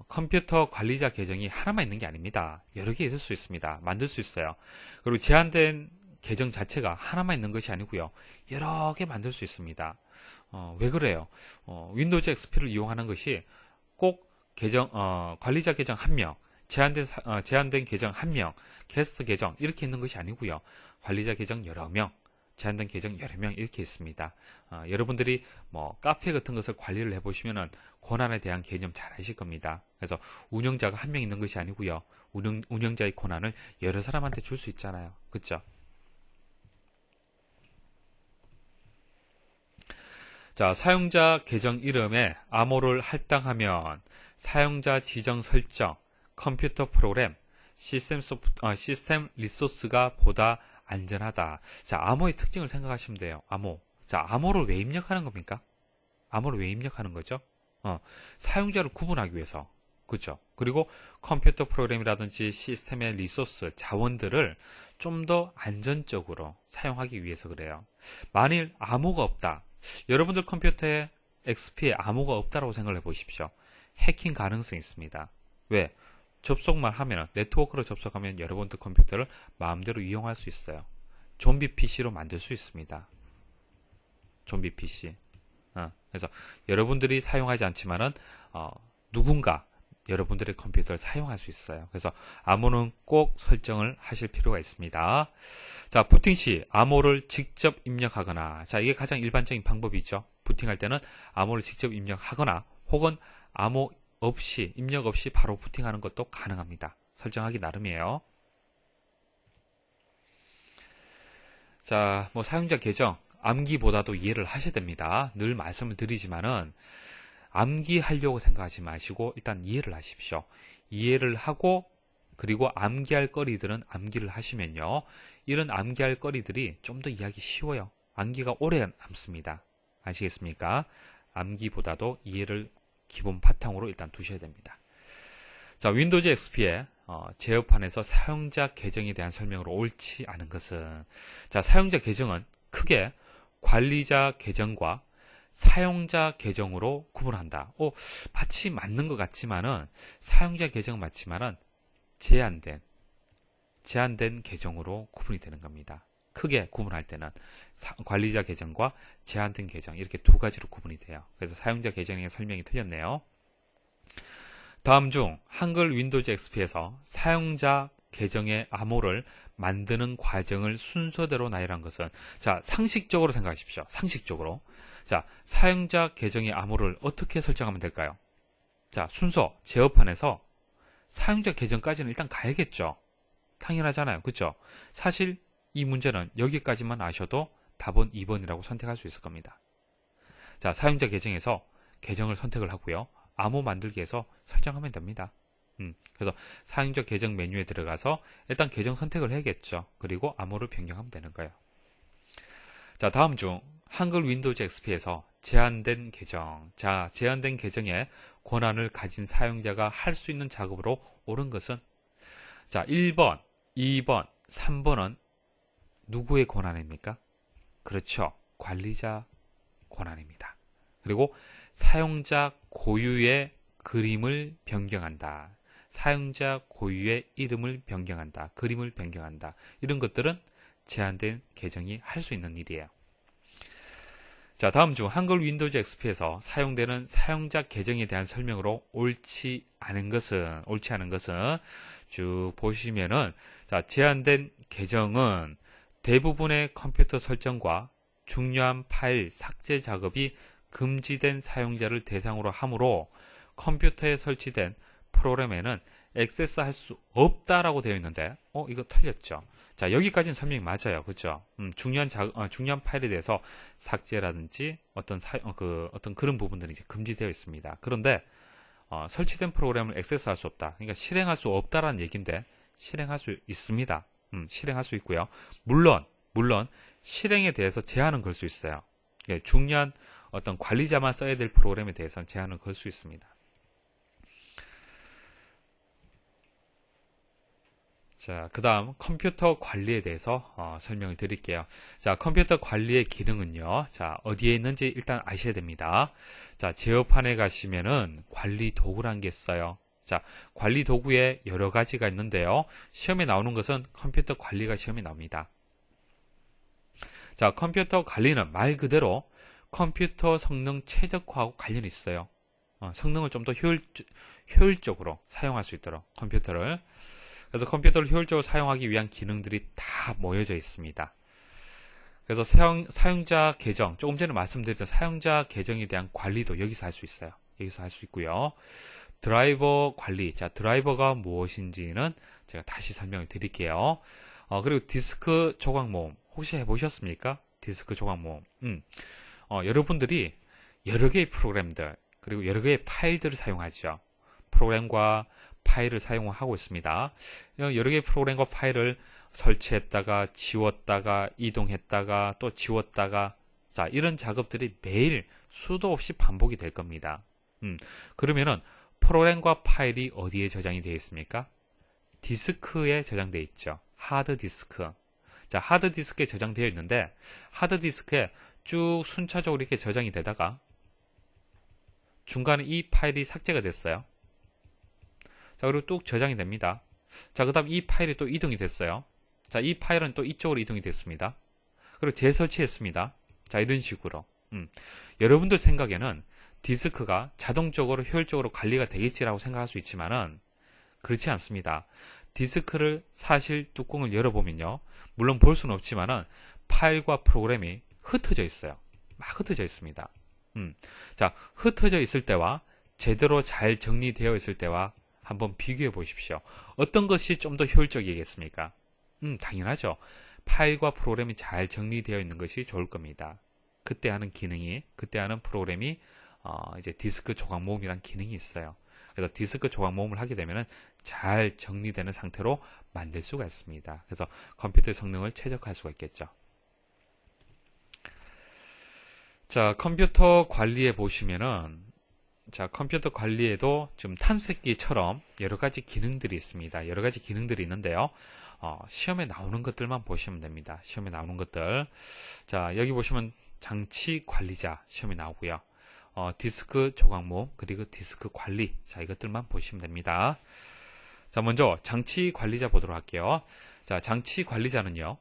컴퓨터 관리자 계정이 하나만 있는 게 아닙니다. 여러 개 있을 수 있습니다. 만들 수 있어요. 그리고 제한된 계정 자체가 하나만 있는 것이 아니고요. 여러 개 만들 수 있습니다. 왜 그래요? 윈도우즈 XP를 이용하는 것이 꼭 관리자 계정 1명, 제한된 계정 1명, 게스트 계정 이렇게 있는 것이 아니고요. 관리자 계정 여러 명, 제한된 계정 여러 명 이렇게 있습니다. 여러분들이 뭐 카페 같은 것을 관리를 해보시면은 권한에 대한 개념 잘 아실 겁니다. 그래서 운영자가 1명 있는 것이 아니고요. 운영자의 권한을 여러 사람한테 줄 수 있잖아요. 그렇죠? 자, 사용자 계정 이름에 암호를 할당하면 사용자 지정 설정, 컴퓨터 프로그램, 시스템 리소스가 보다 안전하다. 자, 암호의 특징을 생각하시면 돼요. 암호. 자, 암호를 왜 입력하는 겁니까? 암호를 왜 입력하는 거죠? 사용자를 구분하기 위해서. 그죠? 그리고 컴퓨터 프로그램이라든지 시스템의 리소스, 자원들을 좀 더 안전적으로 사용하기 위해서 그래요. 만일 암호가 없다. 여러분들 컴퓨터에 XP에 암호가 없다라고 생각을 해보십시오. 해킹 가능성이 있습니다. 왜? 접속만 하면, 네트워크로 접속하면 여러분들 컴퓨터를 마음대로 이용할 수 있어요. 좀비 PC로 만들 수 있습니다. 좀비 PC. 그래서 여러분들이 사용하지 않지만은 누군가 여러분들의 컴퓨터를 사용할 수 있어요. 그래서 암호는 꼭 설정을 하실 필요가 있습니다. 자, 부팅 시 암호를 직접 입력하거나, 자, 이게 가장 일반적인 방법이죠. 부팅할 때는 암호를 직접 입력하거나 혹은 암호 없이, 입력 없이 바로 부팅하는 것도 가능합니다. 설정하기 나름이에요. 자, 사용자 계정, 암기보다도 이해를 하셔야 됩니다. 늘 말씀을 드리지만은 암기하려고 생각하지 마시고 일단 이해를 하십시오. 이해를 하고 그리고 암기할 거리들은 암기를 하시면요. 이런 암기할 거리들이 좀 더 이해하기 쉬워요. 암기가 오래 남습니다. 아시겠습니까? 암기보다도 이해를 기본 바탕으로 일단 두셔야 됩니다. 자, 윈도우즈 XP의 제어판에서 사용자 계정에 대한 설명으로 옳지 않은 것은, 자, 사용자 계정은 크게 관리자 계정과 사용자 계정으로 구분한다. 마치 맞는 것 같지만은, 사용자 계정 맞지만은 제한된 계정으로 구분이 되는 겁니다. 크게 구분할 때는 관리자 계정과 제한된 계정, 이렇게 두 가지로 구분이 돼요. 그래서 사용자 계정의 설명이 틀렸네요. 다음 중 한글 윈도우즈 XP에서 사용자 계정의 암호를 만드는 과정을 순서대로 나열한 것은, 자, 상식적으로 생각하십시오. 상식적으로. 자, 사용자 계정의 암호를 어떻게 설정하면 될까요? 자, 순서, 제어판에서 사용자 계정까지는 일단 가야겠죠. 당연하잖아요. 그렇죠? 사실 이 문제는 여기까지만 아셔도 답은 2번이라고 선택할 수 있을 겁니다. 자, 사용자 계정에서 계정을 선택을 하고요. 암호 만들기에서 설정하면 됩니다. 그래서 사용자 계정 메뉴에 들어가서 일단 계정 선택을 해야겠죠. 그리고 암호를 변경하면 되는 거예요. 자, 다음 중 한글 윈도우즈 XP에서 제한된 계정. 자, 제한된 계정에 권한을 가진 사용자가 할 수 있는 작업으로 옳은 것은, 자, 1번, 2번, 3번은 누구의 권한입니까? 그렇죠. 관리자 권한입니다. 그리고 사용자 고유의 그림을 변경한다. 사용자 고유의 이름을 변경한다. 그림을 변경한다. 이런 것들은 제한된 계정이 할 수 있는 일이에요. 자, 다음 중 한글 윈도우즈 XP에서 사용되는 사용자 계정에 대한 설명으로 옳지 않은 것은 쭉 보시면은, 자, 제한된 계정은 대부분의 컴퓨터 설정과 중요한 파일 삭제 작업이 금지된 사용자를 대상으로 하므로 컴퓨터에 설치된 프로그램에는 액세스할 수 없다라고 되어 있는데, 이거 틀렸죠. 자, 여기까지는 설명이 맞아요. 그렇죠? 중요한 파일에 대해서 삭제라든지 어떤 그런 부분들이 이제 금지되어 있습니다. 그런데 설치된 프로그램을 액세스할 수 없다. 그러니까 실행할 수 없다라는 얘기인데 실행할 수 있습니다. 실행할 수 있고요. 물론 실행에 대해서 제한은 걸 수 있어요. 예, 중요한 어떤 관리자만 써야 될 프로그램에 대해서는 제한을 걸 수 있습니다. 자, 그 다음 컴퓨터 관리에 대해서 설명을 드릴게요. 자, 컴퓨터 관리의 기능은요. 자, 어디에 있는지 일단 아셔야 됩니다. 자, 제어판에 가시면은 관리 도구라는 게 있어요. 자, 관리 도구에 여러 가지가 있는데요. 시험에 나오는 것은 컴퓨터 관리가 시험에 나옵니다. 자, 컴퓨터 관리는 말 그대로 컴퓨터 성능 최적화하고 관련이 있어요. 성능을 좀 더 효율적으로 사용할 수 있도록 컴퓨터를. 그래서 컴퓨터를 효율적으로 사용하기 위한 기능들이 다 모여져 있습니다. 그래서 사용자 계정, 조금 전에 말씀드렸던 사용자 계정에 대한 관리도 여기서 할 수 있어요. 여기서 할 수 있고요. 드라이버 관리, 자, 드라이버가 무엇인지는 제가 다시 설명을 드릴게요. 그리고 디스크 조각 모음, 혹시 해보셨습니까? 디스크 조각 모음. 여러분들이 여러 개의 프로그램들, 그리고 여러 개의 파일들을 사용하죠. 프로그램과 파일을 사용하고 있습니다. 여러 개의 프로그램과 파일을 설치했다가 지웠다가 이동했다가 또 지웠다가, 자, 이런 작업들이 매일 수도 없이 반복이 될 겁니다. 그러면은 프로그램과 파일이 어디에 저장이 되어 있습니까? 디스크에 저장되어 있죠. 하드디스크. 자, 하드디스크에 저장되어 있는데 하드디스크에 쭉 순차적으로 이렇게 저장이 되다가 중간에 이 파일이 삭제가 됐어요. 자, 그리고 뚝 저장이 됩니다. 자, 그 다음 이 파일이 또 이동이 됐어요. 자, 이 파일은 또 이쪽으로 이동이 됐습니다. 그리고 재설치했습니다. 자, 이런 식으로. 여러분들 생각에는 디스크가 자동적으로 효율적으로 관리가 되겠지라고 생각할 수 있지만은 그렇지 않습니다. 디스크를 사실 뚜껑을 열어보면요. 물론 볼 수는 없지만은 파일과 프로그램이 흩어져 있어요. 막 흩어져 있습니다. 자, 흩어져 있을 때와 제대로 잘 정리되어 있을 때와 한번 비교해 보십시오. 어떤 것이 좀 더 효율적이겠습니까? 당연하죠. 파일과 프로그램이 잘 정리되어 있는 것이 좋을 겁니다. 그때 하는 프로그램이 이제 디스크 조각 모음이란 기능이 있어요. 그래서 디스크 조각 모음을 하게 되면 잘 정리되는 상태로 만들 수가 있습니다. 그래서 컴퓨터의 성능을 최적화할 수가 있겠죠. 자, 컴퓨터 관리에 보시면은, 자, 컴퓨터 관리에도 지금 탐색기처럼 여러 가지 기능들이 있습니다. 여러 가지 기능들이 있는데요. 시험에 나오는 것들만 보시면 됩니다. 시험에 나오는 것들. 자, 여기 보시면 장치 관리자 시험에 나오고요. 디스크 조각 모음, 그리고 디스크 관리. 자, 이것들만 보시면 됩니다. 자, 먼저 장치 관리자 보도록 할게요. 자, 장치 관리자는요.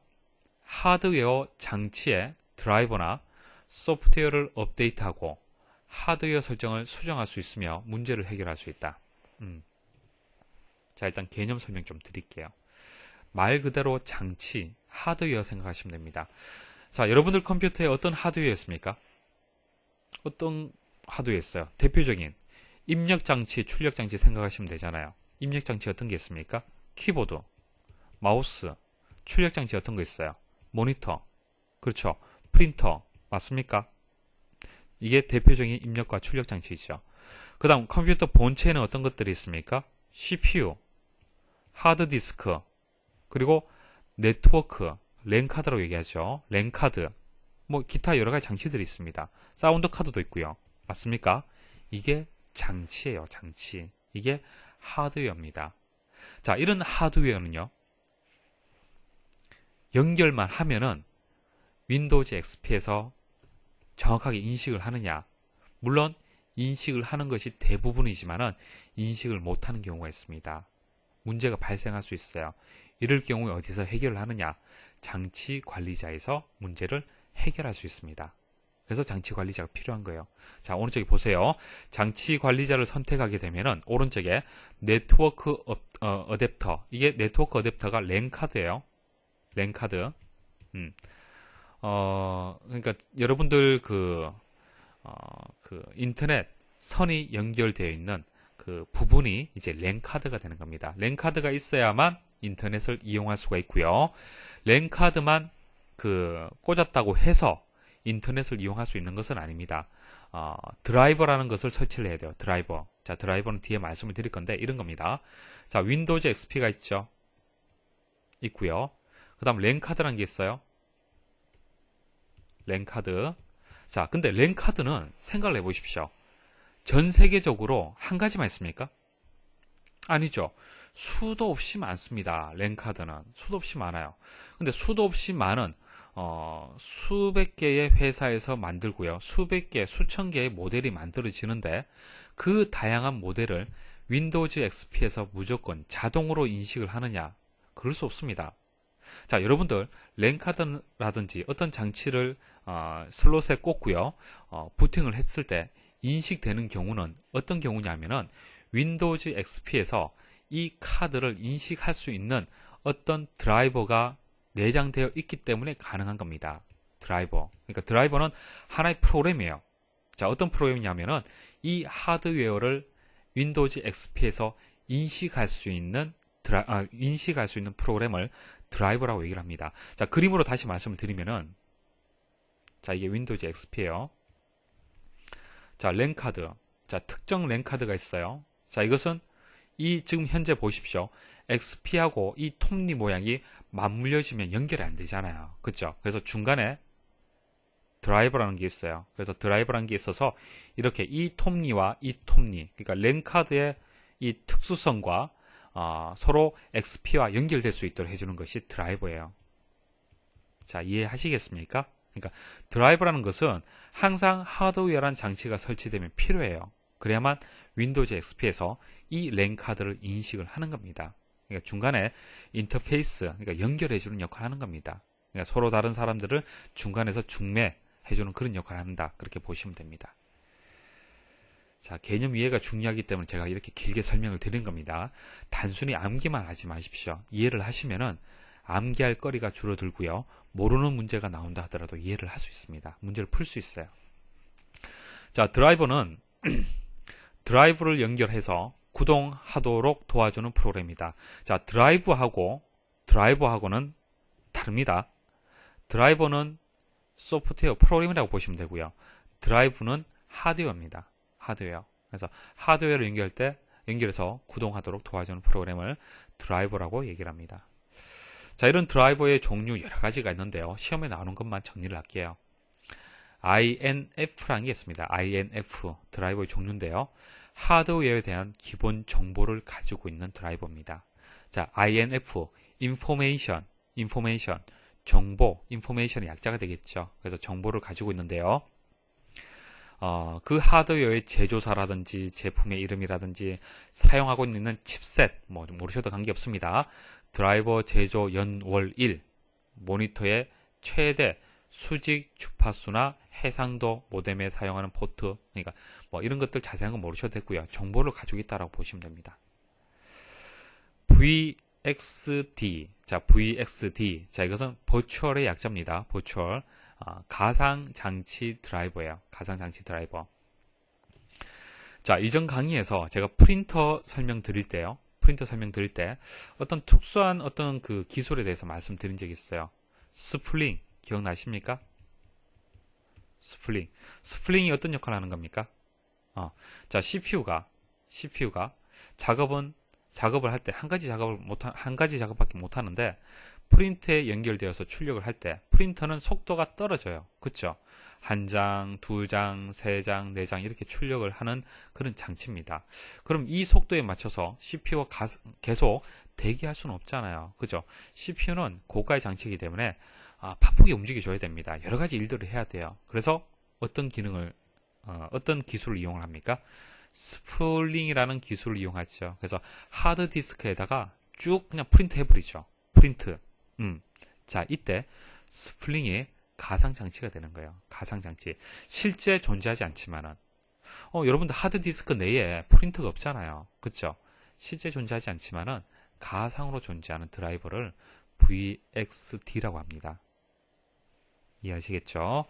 하드웨어 장치의 드라이버나 소프트웨어를 업데이트하고 하드웨어 설정을 수정할 수 있으며 문제를 해결할 수 있다. 자, 일단 개념 설명 좀 드릴게요. 말 그대로 장치, 하드웨어 생각하시면 됩니다. 자, 여러분들 컴퓨터에 어떤 하드웨어였습니까? 어떤 하드웨어였어요? 대표적인 입력장치, 출력장치 생각하시면 되잖아요. 입력장치 어떤 게 있습니까? 키보드, 마우스, 출력장치 어떤 거 있어요? 모니터, 그렇죠? 프린터, 맞습니까? 이게 대표적인 입력과 출력 장치이죠. 그 다음 컴퓨터 본체에는 어떤 것들이 있습니까? CPU, 하드디스크, 그리고 네트워크, 랜카드라고 얘기하죠. 랜카드, 뭐 기타 여러 가지 장치들이 있습니다. 사운드 카드도 있고요. 맞습니까? 이게 장치예요. 장치. 이게 하드웨어입니다. 자, 이런 하드웨어는요. 연결만 하면은 윈도우즈 XP에서 정확하게 인식을 하느냐? 물론 인식을 하는 것이 대부분이지만은 인식을 못하는 경우가 있습니다. 문제가 발생할 수 있어요. 이럴 경우에 어디서 해결을 하느냐? 장치 관리자에서 문제를 해결할 수 있습니다. 그래서 장치 관리자가 필요한 거예요. 자, 오른쪽에 보세요. 장치 관리자를 선택하게 되면은 오른쪽에 네트워크 어댑터. 이게 네트워크 어댑터가 랜카드예요. 랜카드. 그러니까 여러분들 그 인터넷 선이 연결되어 있는 그 부분이 이제 랜카드가 되는 겁니다. 랜카드가 있어야만 인터넷을 이용할 수가 있고요. 랜카드만 꽂았다고 해서 인터넷을 이용할 수 있는 것은 아닙니다. 드라이버라는 것을 설치를 해야 돼요. 드라이버. 자, 드라이버는 뒤에 말씀을 드릴 건데 이런 겁니다. 자, 윈도우즈 XP가 있죠. 있고요. 그 다음 랜카드라는 게 있어요. 랜카드. 자, 근데 랜카드는 생각을 해보십시오. 전 세계적으로 한 가지만 있습니까? 아니죠. 수도 없이 많습니다. 랜카드는. 수도 없이 많아요. 근데 수도 없이 많은 수백 개의 회사에서 만들고요. 수백 개, 수천 개의 모델이 만들어지는데 그 다양한 모델을 윈도우즈 XP에서 무조건 자동으로 인식을 하느냐? 그럴 수 없습니다. 자, 여러분들 랜카드라든지 어떤 장치를 슬롯에 꽂고요. 부팅을 했을 때 인식되는 경우는 어떤 경우냐면은 윈도우즈 XP에서 이 카드를 인식할 수 있는 어떤 드라이버가 내장되어 있기 때문에 가능한 겁니다. 드라이버. 그러니까 드라이버는 하나의 프로그램이에요. 자, 어떤 프로그램이냐면은 이 하드웨어를 윈도우즈 XP에서 인식할 수 있는 프로그램을 드라이버라고 얘기를 합니다. 자, 그림으로 다시 말씀을 드리면은, 자, 이게 윈도우즈 XP예요. 자, 랜카드. 자, 특정 랜카드가 있어요. 자, 이것은 지금 현재 보십시오. XP하고 이 톱니 모양이 맞물려지면 연결이 안 되잖아요. 그렇죠? 그래서 중간에 드라이버라는 게 있어요. 그래서 드라이버라는 게 있어서 이렇게 이 톱니와 이 톱니, 그러니까 랜카드의 이 특수성과 서로 XP와 연결될 수 있도록 해주는 것이 드라이버예요. 자, 이해하시겠습니까? 그러니까 드라이버라는 것은 항상 하드웨어란 장치가 설치되면 필요해요. 그래야만 윈도우즈 XP에서 이 랜 카드를 인식을 하는 겁니다. 그러니까 중간에 인터페이스, 그러니까 연결해주는 역할을 하는 겁니다. 그러니까 서로 다른 사람들을 중간에서 중매해주는 그런 역할을 한다. 그렇게 보시면 됩니다. 자, 개념 이해가 중요하기 때문에 제가 이렇게 길게 설명을 드린 겁니다. 단순히 암기만 하지 마십시오. 이해를 하시면은 암기할 거리가 줄어들고요. 모르는 문제가 나온다 하더라도 이해를 할 수 있습니다. 문제를 풀 수 있어요. 자, 드라이버는 드라이브를 연결해서 구동하도록 도와주는 프로그램입니다. 자, 드라이버하고는 다릅니다. 드라이버는 소프트웨어 프로그램이라고 보시면 되고요. 드라이브는 하드웨어입니다. 하드웨어. 그래서 하드웨어를 연결해서 구동하도록 도와주는 프로그램을 드라이버라고 얘기를 합니다. 자, 이런 드라이버의 종류 여러 가지가 있는데요. 시험에 나오는 것만 정리를 할게요. INF라는 게 있습니다. INF, 드라이버의 종류인데요. 하드웨어에 대한 기본 정보를 가지고 있는 드라이버입니다. 자, INF, information, 정보, information의 약자가 되겠죠. 그래서 정보를 가지고 있는데요. 그 하드웨어의 제조사라든지 제품의 이름이라든지 사용하고 있는 칩셋, 모르셔도 관계없습니다. 드라이버 제조 연월일, 모니터의 최대 수직 주파수나 해상도 모뎀에 사용하는 포트, 그러니까 이런 것들 자세한 건 모르셔도 되고요. 정보를 가지고 있다라고 보시면 됩니다. VXD, 자, VXD, 자, 이것은 버추얼의 약자입니다. 버추얼, 가상장치 드라이버예요. 가상장치 드라이버. 자, 이전 강의에서 제가 프린터 설명 드릴 때 어떤 특수한 어떤 그 기술에 대해서 말씀드린 적이 있어요. 스플링 기억나십니까? 스플링이 어떤 역할을 하는 겁니까? 자, CPU가 작업을 할 때 한 가지 작업밖에 못 하는데 프린트에 연결되어서 출력을 할 때 프린터는 속도가 떨어져요. 그렇죠? 한 장, 두 장, 세 장, 네 장 이렇게 출력을 하는 그런 장치입니다. 그럼 이 속도에 맞춰서 CPU가 계속 대기할 수는 없잖아요. 그죠? CPU는 고가의 장치이기 때문에 바쁘게 움직여줘야 됩니다. 여러 가지 일들을 해야 돼요. 그래서 어떤 기술을 이용을 합니까? 스플링이라는 기술을 이용하죠. 그래서 하드디스크에다가 쭉 그냥 프린트 해버리죠. 프린트. 자, 이때 스플링이 가상장치가 되는 거예요. 가상장치. 실제 존재하지 않지만은, 여러분들 하드디스크 내에 프린터가 없잖아요. 그쵸? 실제 존재하지 않지만은, 가상으로 존재하는 드라이버를 VXD라고 합니다. 이해하시겠죠?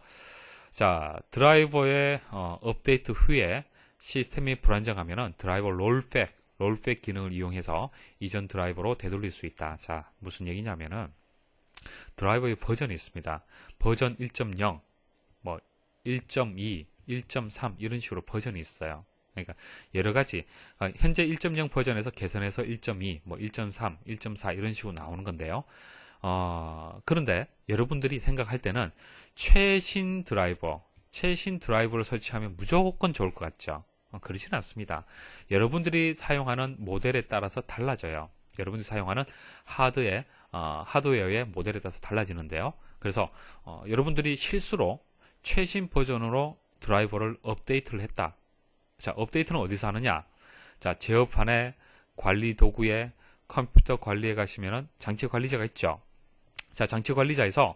자, 드라이버의 업데이트 후에 시스템이 불안정하면은 드라이버 롤백 기능을 이용해서 이전 드라이버로 되돌릴 수 있다. 자, 무슨 얘기냐면은 드라이버의 버전이 있습니다. 버전 1.0, 1.2, 1.3 이런 식으로 버전이 있어요. 그러니까 여러 가지 현재 1.0 버전에서 개선해서 1.2, 1.3, 1.4 이런 식으로 나오는 건데요. 그런데 여러분들이 생각할 때는 최신 드라이버를 설치하면 무조건 좋을 것 같죠. 그렇지는 않습니다. 여러분들이 사용하는 모델에 따라서 달라져요. 여러분들이 사용하는 하드웨어의 모델에 따라서 달라지는데요. 그래서 여러분들이 실수로 최신 버전으로 드라이버를 업데이트를 했다. 자, 업데이트는 어디서 하느냐? 자, 제어판에 관리 도구에 컴퓨터 관리에 가시면은 장치 관리자가 있죠. 자, 장치 관리자에서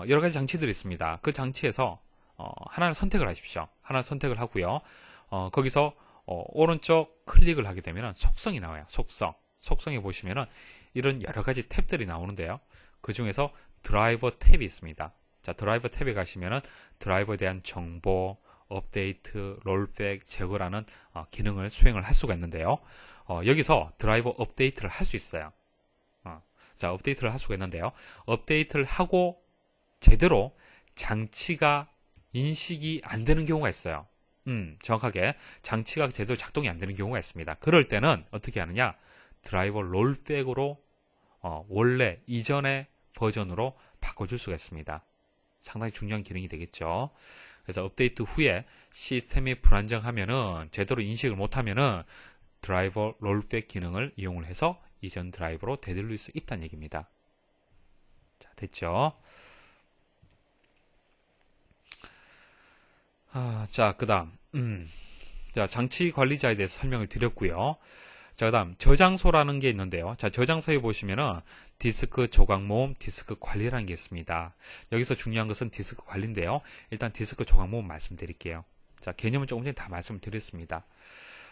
여러 가지 장치들이 있습니다. 그 장치에서 하나를 선택을 하십시오. 하나를 선택을 하고요. 거기서 오른쪽 클릭을 하게 되면 속성이 나와요. 속성에 보시면은 이런 여러 가지 탭들이 나오는데요. 그 중에서 드라이버 탭이 있습니다. 자, 드라이버 탭에 가시면은 드라이버에 대한 정보, 업데이트, 롤백, 제거라는 기능을 수행을 할 수가 있는데요. 여기서 드라이버 업데이트를 할 수 있어요. 자, 업데이트를 할 수가 있는데요. 업데이트를 하고 제대로 장치가 인식이 안 되는 경우가 있어요. 정확하게 장치가 제대로 작동이 안 되는 경우가 있습니다. 그럴 때는 어떻게 하느냐? 드라이버 롤백으로 원래 이전의 버전으로 바꿔줄 수가 있습니다. 상당히 중요한 기능이 되겠죠. 그래서 업데이트 후에 시스템이 불안정하면은 제대로 인식을 못하면은 드라이버 롤백 기능을 이용을 해서 이전 드라이버로 되돌릴 수 있다는 얘기입니다. 자, 됐죠? 자, 그 다음, 자, 장치 관리자에 대해서 설명을 드렸고요. 자, 그 다음, 저장소라는 게 있는데요. 자, 저장소에 보시면은 디스크 조각 모음, 디스크 관리라는 게 있습니다. 여기서 중요한 것은 디스크 관리인데요. 일단 디스크 조각 모음 말씀드릴게요. 자, 개념은 조금 전에 다 말씀드렸습니다.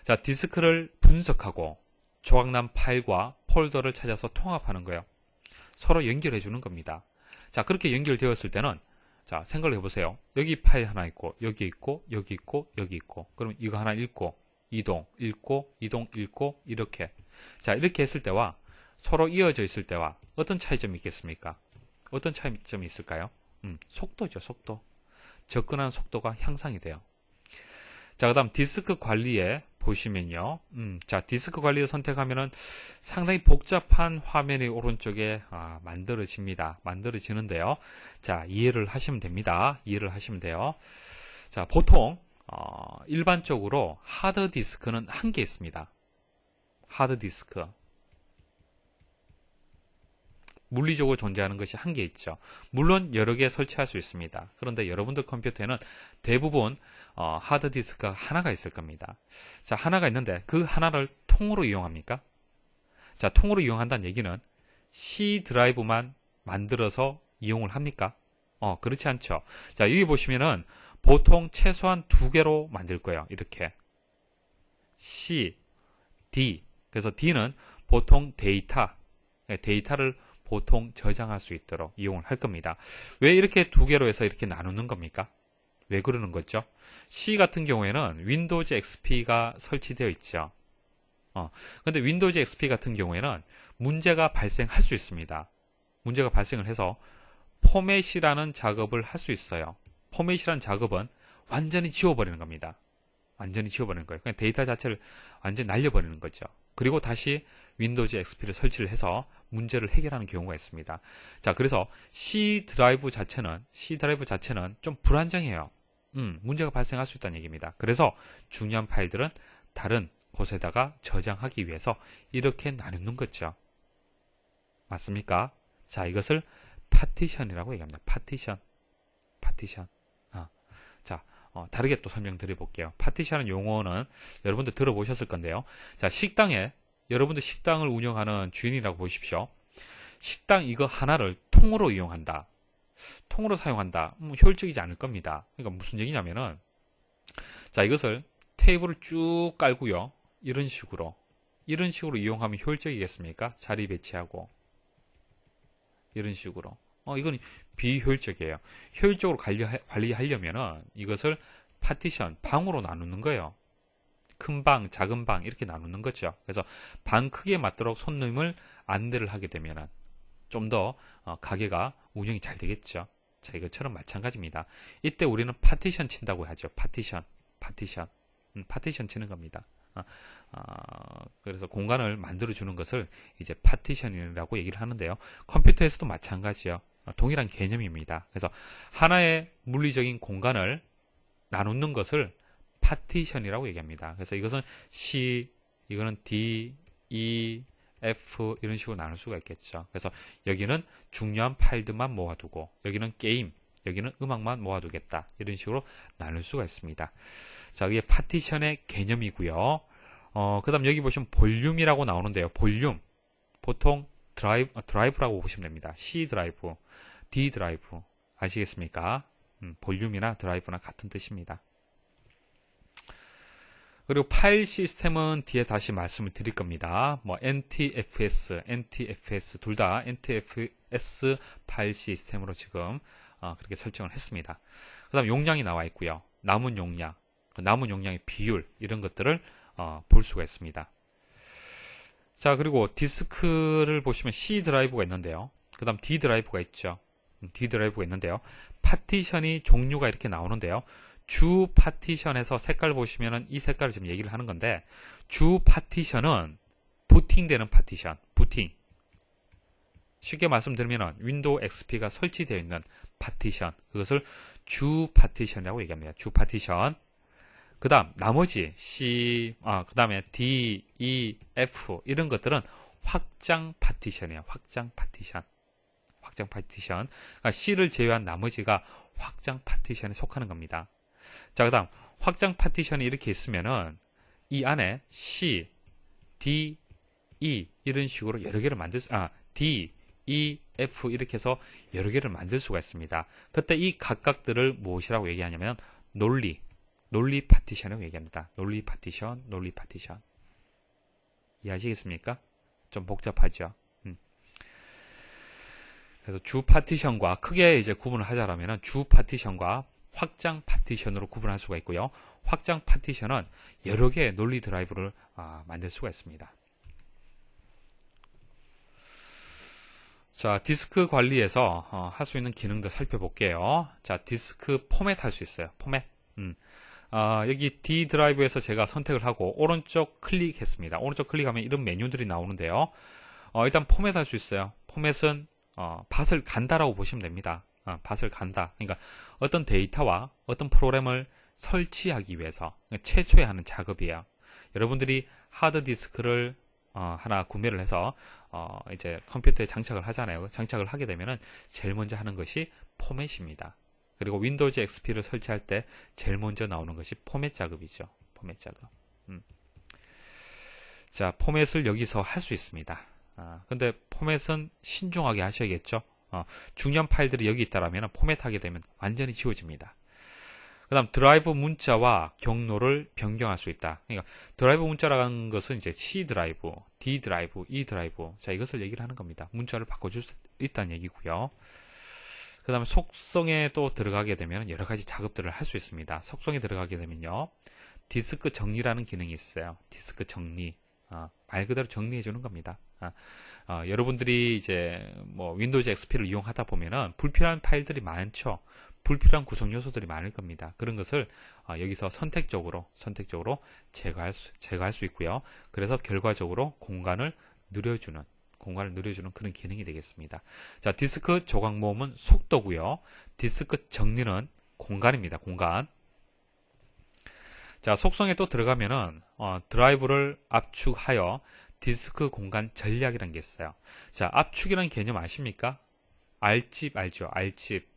자, 디스크를 분석하고 조각난 파일과 폴더를 찾아서 통합하는 거예요. 서로 연결해 주는 겁니다. 자, 그렇게 연결되었을 때는 자, 생각을 해보세요. 여기 파일 하나 있고, 여기 있고, 여기 있고, 여기 있고. 그러면 이거 하나 읽고, 이동, 읽고, 이동, 읽고, 이렇게. 자, 이렇게 했을 때와 서로 이어져 있을 때와 어떤 차이점이 있겠습니까? 어떤 차이점이 있을까요? 속도죠, 속도. 접근하는 속도가 향상이 돼요. 자, 그 다음 디스크 관리에 보시면요. 자, 디스크 관리를 선택하면은 상당히 복잡한 화면이 오른쪽에 만들어집니다. 만들어지는데요. 자, 이해를 하시면 됩니다. 이해를 하시면 돼요. 자, 보통 일반적으로 하드 디스크는 한 개 있습니다. 하드 디스크. 물리적으로 존재하는 것이 한 개 있죠. 물론 여러 개 설치할 수 있습니다. 그런데 여러분들 컴퓨터에는 대부분 하드디스크가 하나가 있을 겁니다. 자, 하나가 있는데 그 하나를 통으로 이용합니까? 자, 통으로 이용한다는 얘기는 C 드라이브만 만들어서 이용을 합니까? 그렇지 않죠. 자, 여기 보시면은 보통 최소한 2개로 만들 거예요. 이렇게 C, D. 그래서 D는 보통 데이터를 보통 저장할 수 있도록 이용을 할 겁니다. 왜 이렇게 2개로 해서 이렇게 나누는 겁니까? 왜 그러는 거죠? C 같은 경우에는 윈도우즈 XP가 설치되어 있죠. 근데 윈도우즈 XP 같은 경우에는 문제가 발생할 수 있습니다. 문제가 발생을 해서 포맷이라는 작업을 할 수 있어요. 포맷이라는 작업은 완전히 지워버리는 겁니다. 완전히 지워버리는 거예요. 그냥 데이터 자체를 완전히 날려버리는 거죠. 그리고 다시 윈도우즈 XP를 설치를 해서 문제를 해결하는 경우가 있습니다. 자, 그래서 C 드라이브 자체는 좀 불안정해요. 문제가 발생할 수 있다는 얘기입니다. 그래서 중요한 파일들은 다른 곳에다가 저장하기 위해서 이렇게 나누는 거죠. 맞습니까? 자, 이것을 파티션이라고 얘기합니다. 파티션. 자, 다르게 또 설명드려 볼게요. 파티션은 용어는 여러분들 들어보셨을 건데요. 자, 여러분들 식당을 운영하는 주인이라고 보십시오. 식당 이거 하나를 통으로 이용한다. 통으로 사용한다. 효율적이지 않을 겁니다. 그러니까 무슨 얘기냐면은, 자, 이것을 테이블을 쭉 깔고요. 이런 식으로 이용하면 효율적이겠습니까? 자리 배치하고. 이런 식으로. 이건 비효율적이에요. 효율적으로 관리하려면은 이것을 파티션, 방으로 나누는 거예요. 큰 방, 작은 방 이렇게 나누는 거죠. 그래서 방 크기에 맞도록 손님을 안내를 하게 되면은 좀 더 가게가 운영이 잘 되겠죠. 자, 이것처럼 마찬가지입니다. 이때 우리는 파티션 친다고 하죠. 파티션 치는 겁니다. 그래서 공간을 만들어 주는 것을 이제 파티션이라고 얘기를 하는데요. 컴퓨터에서도 마찬가지요. 동일한 개념입니다. 그래서 하나의 물리적인 공간을 나누는 것을 파티션이라고 얘기합니다. 그래서 이것은 C, 이거는 D, E, F 이런 식으로 나눌 수가 있겠죠. 그래서 여기는 중요한 파일들만 모아두고 여기는 게임, 여기는 음악만 모아두겠다. 이런 식으로 나눌 수가 있습니다. 자, 이게 파티션의 개념이고요. 그 다음 여기 보시면 볼륨이라고 나오는데요. 볼륨. 보통 드라이브라고 보시면 됩니다. C 드라이브, D 드라이브. 아시겠습니까? 볼륨이나 드라이브나 같은 뜻입니다. 그리고 파일 시스템은 뒤에 다시 말씀을 드릴 겁니다. 뭐 NTFS 둘 다 NTFS 파일 시스템으로 지금 그렇게 설정을 했습니다. 그 다음 용량이 나와 있고요. 남은 용량의 비율 이런 것들을 볼 수가 있습니다. 자, 그리고 디스크를 보시면 C 드라이브가 있는데요. 그 다음 D 드라이브가 있죠. D 드라이브가 있는데요. 파티션이 종류가 이렇게 나오는데요. 주 파티션에서 색깔 보시면은 이 색깔을 지금 얘기를 하는 건데, 주 파티션은 부팅되는 파티션, 부팅. 쉽게 말씀드리면 윈도우 XP가 설치되어 있는 파티션, 그것을 주 파티션이라고 얘기합니다. 주 파티션. 그 다음 나머지 C, 그 다음에 D, E, F 이런 것들은 확장 파티션이에요. 확장 파티션. 그러니까 C를 제외한 나머지가 확장 파티션에 속하는 겁니다. 자, 그 다음 확장 파티션이 이렇게 있으면은 이 안에 C, D, E 이런 식으로 여러 개를 D, E, F 이렇게 해서 여러 개를 만들 수가 있습니다. 그때 이 각각들을 무엇이라고 얘기하냐면 논리 파티션이라고 얘기합니다. 논리 파티션. 이해하시겠습니까? 좀 복잡하죠. 그래서 주 파티션과 크게 이제 구분을 하자라면 주 파티션과 확장 파티션으로 구분할 수가 있고요. 확장 파티션은 여러 개의 논리 드라이브를 만들 수가 있습니다. 자, 디스크 관리에서 할 수 있는 기능도 살펴볼게요. 자, 디스크 포맷 할 수 있어요. 포맷. 여기 D 드라이브에서 제가 선택을 하고 오른쪽 클릭했습니다. 오른쪽 클릭하면 이런 메뉴들이 나오는데요. 일단 포맷 할 수 있어요. 포맷은 밭을 간다라고 보시면 됩니다. 밭을 간다. 그러니까 어떤 데이터와 어떤 프로그램을 설치하기 위해서 최초에 하는 작업이에요. 여러분들이 하드디스크를 하나 구매를 해서 이제 컴퓨터에 장착을 하잖아요. 장착을 하게 되면은 제일 먼저 하는 것이 포맷입니다. 그리고 윈도우즈 XP를 설치할 때 제일 먼저 나오는 것이 포맷 작업이죠. 포맷 작업. 자, 포맷을 여기서 할 수 있습니다. 근데 포맷은 신중하게 하셔야겠죠. 중요한 파일들이 여기 있다라면 포맷하게 되면 완전히 지워집니다. 그 다음 드라이브 문자와 경로를 변경할 수 있다. 그러니까 드라이브 문자라는 것은 이제 C 드라이브, D 드라이브, E 드라이브. 자, 이것을 얘기를 하는 겁니다. 문자를 바꿔줄 수 있다는 얘기고요. 그 다음에 속성에 또 들어가게 되면 여러 가지 작업들을 할 수 있습니다. 속성에 들어가게 되면요. 디스크 정리라는 기능이 있어요. 디스크 정리. 말 그대로 정리해 주는 겁니다. 여러분들이 이제 뭐 윈도우즈 XP를 이용하다 보면은 불필요한 파일들이 많죠. 불필요한 구성 요소들이 많을 겁니다. 그런 것을 여기서 선택적으로 제거할 수 있고요. 그래서 결과적으로 공간을 늘려주는 그런 기능이 되겠습니다. 자, 디스크 조각 모음은 속도고요. 디스크 정리는 공간입니다. 공간. 자, 속성에 또 들어가면은 드라이브를 압축하여 디스크 공간 전략이라는 게 있어요. 자, 압축이라는 개념 아십니까? R집 알죠? R집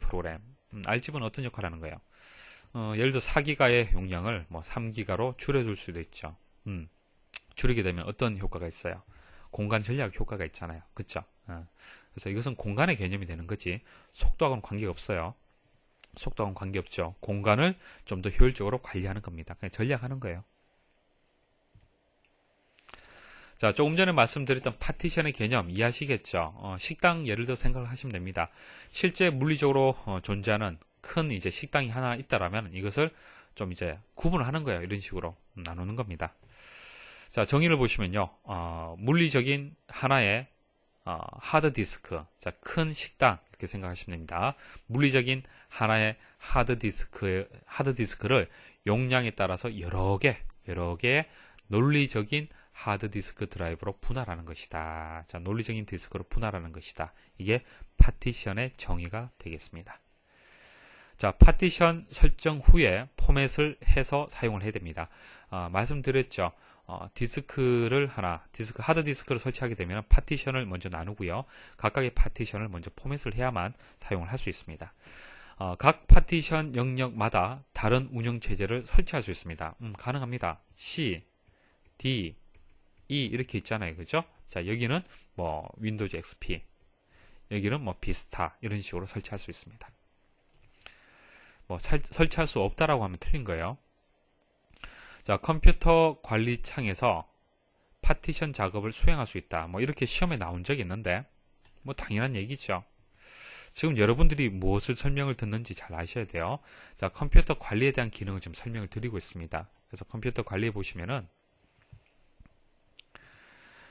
프로그램. R집은 어떤 역할을 하는 거예요? 예를 들어 4기가의 용량을 뭐 3기가로 줄여줄 수도 있죠. 줄이게 되면 어떤 효과가 있어요? 공간 전략 효과가 있잖아요. 그쵸? 그래서 이것은 공간의 개념이 되는 거지 속도하고는 관계가 없어요. 속도하고는 관계없죠. 공간을 좀 더 효율적으로 관리하는 겁니다. 그냥 전략하는 거예요. 자, 조금 전에 말씀드렸던 파티션의 개념 이해하시겠죠? 식당 예를 들어 생각을 하시면 됩니다. 실제 물리적으로 존재하는 큰 이제 식당이 하나 있다라면 이것을 좀 이제 구분을 하는 거예요. 이런 식으로 나누는 겁니다. 자, 정의를 보시면요. 물리적인 하나의 하드디스크, 자, 큰 식당 이렇게 생각하시면 됩니다. 물리적인 하나의 하드디스크를 용량에 따라서 여러 개의 논리적인 하드디스크 드라이브로 분할하는 것이다. 자, 논리적인 디스크로 분할하는 것이다. 이게 파티션의 정의가 되겠습니다. 자, 파티션 설정 후에 포맷을 해서 사용을 해야 됩니다. 말씀드렸죠. 하드디스크를 설치하게 되면 파티션을 먼저 나누고요. 각각의 파티션을 먼저 포맷을 해야만 사용을 할 수 있습니다. 각 파티션 영역마다 다른 운영체제를 설치할 수 있습니다. 가능합니다. C, D, E 이렇게 있잖아요. 그죠? 자, 여기는 뭐 윈도우즈 XP, 여기는 뭐 비스타 이런 식으로 설치할 수 있습니다. 뭐 설치할 수 없다라고 하면 틀린 거예요. 자, 컴퓨터 관리 창에서 파티션 작업을 수행할 수 있다. 뭐 이렇게 시험에 나온 적이 있는데 뭐 당연한 얘기죠. 지금 여러분들이 무엇을 설명을 듣는지 잘 아셔야 돼요. 자, 컴퓨터 관리에 대한 기능을 지금 설명을 드리고 있습니다. 그래서 컴퓨터 관리해 보시면은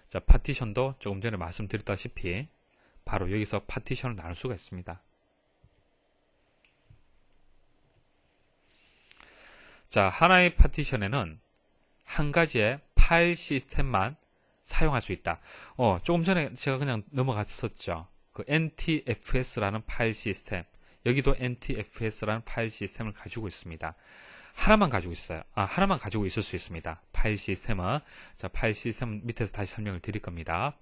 자, 파티션도 조금 전에 말씀드렸다시피 바로 여기서 파티션을 나눌 수가 있습니다. 자, 하나의 파티션에는 한 가지의 파일 시스템만 사용할 수 있다. 조금 전에 제가 그냥 넘어갔었죠. 그 NTFS라는 파일 시스템. 여기도 NTFS라는 파일 시스템을 가지고 있습니다. 하나만 가지고 있어요. 하나만 가지고 있을 수 있습니다. 파일 시스템은. 자, 파일 시스템 밑에서 다시 설명을 드릴 겁니다.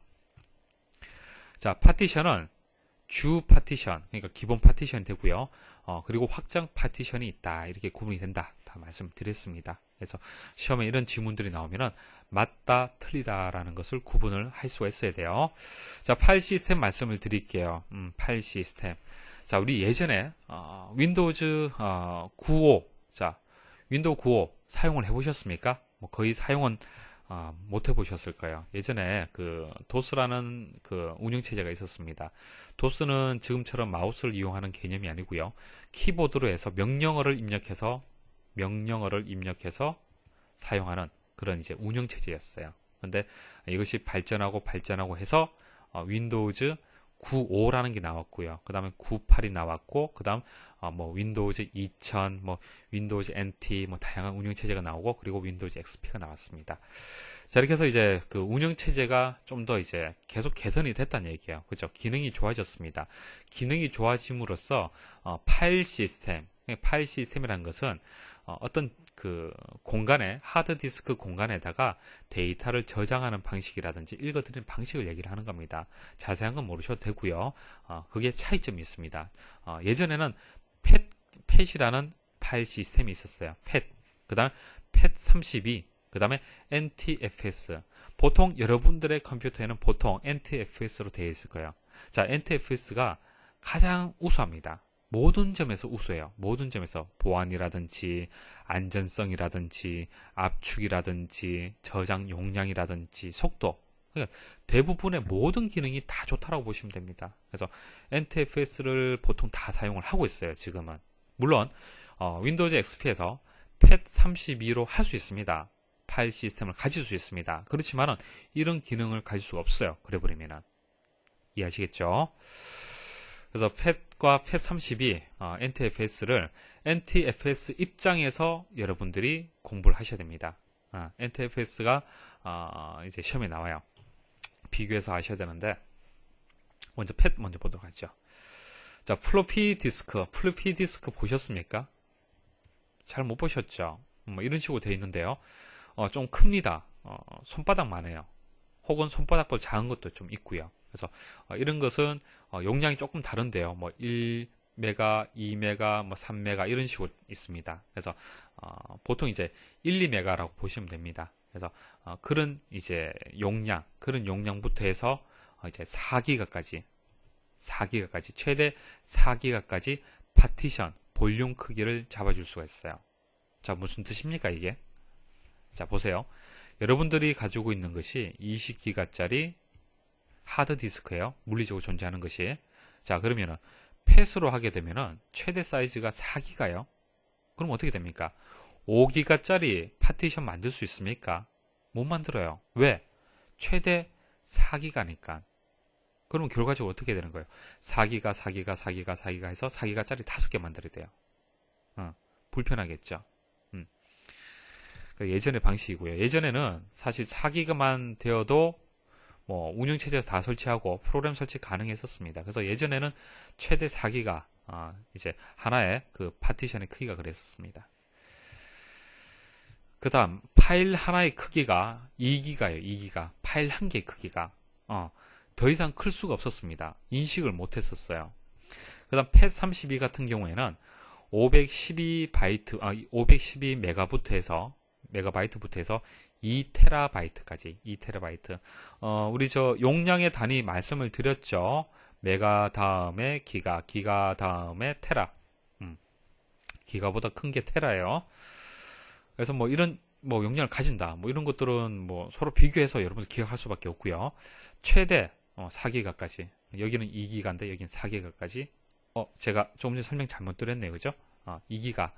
자, 파티션은 주 파티션, 그러니까 기본 파티션이 되고요. 그리고 확장 파티션이 있다. 이렇게 구분이 된다. 다 말씀드렸습니다. 그래서 시험에 이런 지문들이 나오면은 맞다, 틀리다라는 것을 구분을 할 수가 있어야 돼요. 자, 파일 시스템 말씀을 드릴게요. 파일 시스템. 자, 우리 예전에 윈도우즈 95, 자, 윈도우 95 사용을 해보셨습니까? 뭐 거의 사용은 못 해보셨을 거예요. 예전에 그 도스라는 그 운영체제가 있었습니다. 도스는 지금처럼 마우스를 이용하는 개념이 아니고요. 키보드로 해서 명령어를 입력해서 사용하는 그런 이제 운영체제였어요. 근데 이것이 발전하고 해서 윈도우즈 95라는 게 나왔고요. 그 다음에 98이 나왔고, 그 다음, 뭐, 윈도우즈 2000, 뭐, 윈도우즈 NT, 뭐, 다양한 운영체제가 나오고, 그리고 윈도우즈 XP가 나왔습니다. 자, 이렇게 해서 이제 그 운영체제가 좀 더 이제 계속 개선이 됐다는 얘기예요. 그죠? 기능이 좋아졌습니다. 기능이 좋아짐으로써, 파일 시스템이라는 것은, 어떤 그 공간에, 하드디스크 공간에다가 데이터를 저장하는 방식이라든지 읽어드리는 방식을 얘기를 하는 겁니다. 자세한 건 모르셔도 되고요. 그게 차이점이 있습니다. 예전에는 팻이라는 파일 시스템이 있었어요. 그 다음 팻32, 그 다음에 NTFS. 보통 여러분들의 컴퓨터에는 보통 NTFS로 되어 있을 거예요. 자, NTFS가 가장 우수합니다. 모든 점에서 우수해요. 모든 점에서 보안이라든지 안전성이라든지 압축이라든지 저장 용량이라든지 속도, 그러니까 대부분의 모든 기능이 다 좋다라고 보시면 됩니다. 그래서 NTFS를 보통 다 사용을 하고 있어요. 지금은 물론 윈도우즈 XP에서 팻32로 할 수 있습니다. 파일 시스템을 가질 수 있습니다. 그렇지만은 이런 기능을 가질 수가 없어요. 그래버리면은 이해하시겠죠? 그래서 팻과 팻32 NTFS를 NTFS 입장에서 여러분들이 공부를 하셔야 됩니다. NTFS가 이제 시험에 나와요. 비교해서 아셔야 되는데 먼저 팻 먼저 보도록 하죠. 자, 플로피 디스크 보셨습니까? 잘 못 보셨죠? 뭐 이런 식으로 되어 있는데요. 좀 큽니다. 손바닥만 해요. 혹은 손바닥보다 작은 것도 좀 있고요. 그래서 이런 것은 용량이 조금 다른데요. 뭐 1메가, 2메가, 뭐 3메가 이런 식으로 있습니다. 그래서 보통 이제 1, 2메가라고 보시면 됩니다. 그래서 그런 이제 그런 용량부터 해서 이제 4기가까지 최대 4기가까지 파티션 볼륨 크기를 잡아줄 수가 있어요. 자, 무슨 뜻입니까 이게? 자, 보세요. 여러분들이 가지고 있는 것이 20기가짜리 하드디스크예요. 물리적으로 존재하는 것이. 자, 그러면은 팻으로 하게 되면은 최대 사이즈가 4기가요. 그럼 어떻게 됩니까? 5기가짜리 파티션 만들 수 있습니까? 못 만들어요. 왜? 최대 4기가니까. 그러면 결과적으로 어떻게 되는 거예요? 4기가 해서 4기가짜리 5개 만들어야 돼요. 불편하겠죠. 예전의 방식이고요. 예전에는 사실 4기가만 되어도 뭐 운영체제에서 다 설치하고 프로그램 설치 가능했었습니다. 그래서 예전에는 최대 4기가 이제 하나의 그 파티션의 크기가 그랬었습니다. 그 다음 파일 하나의 크기가 2기가예요. 2기가 파일 한 개의 크기가 더 이상 클 수가 없었습니다. 인식을 못했었어요. 그 다음 팻32 같은 경우에는 512 메가바이트부터 해서 2테라바이트까지 2테라바이트. 우리 저 용량의 단위 말씀을 드렸죠. 메가 다음에 기가 다음에 테라. 기가보다 큰 게 테라예요. 그래서 뭐 이런 뭐 용량을 가진다. 뭐 이런 것들은 뭐 서로 비교해서 여러분들 기억할 수밖에 없고요. 최대 4기가까지. 여기는 2기가인데 여기는 4기가까지. 제가 조금 전에 설명 잘못 드렸네요. 그죠? 2기가.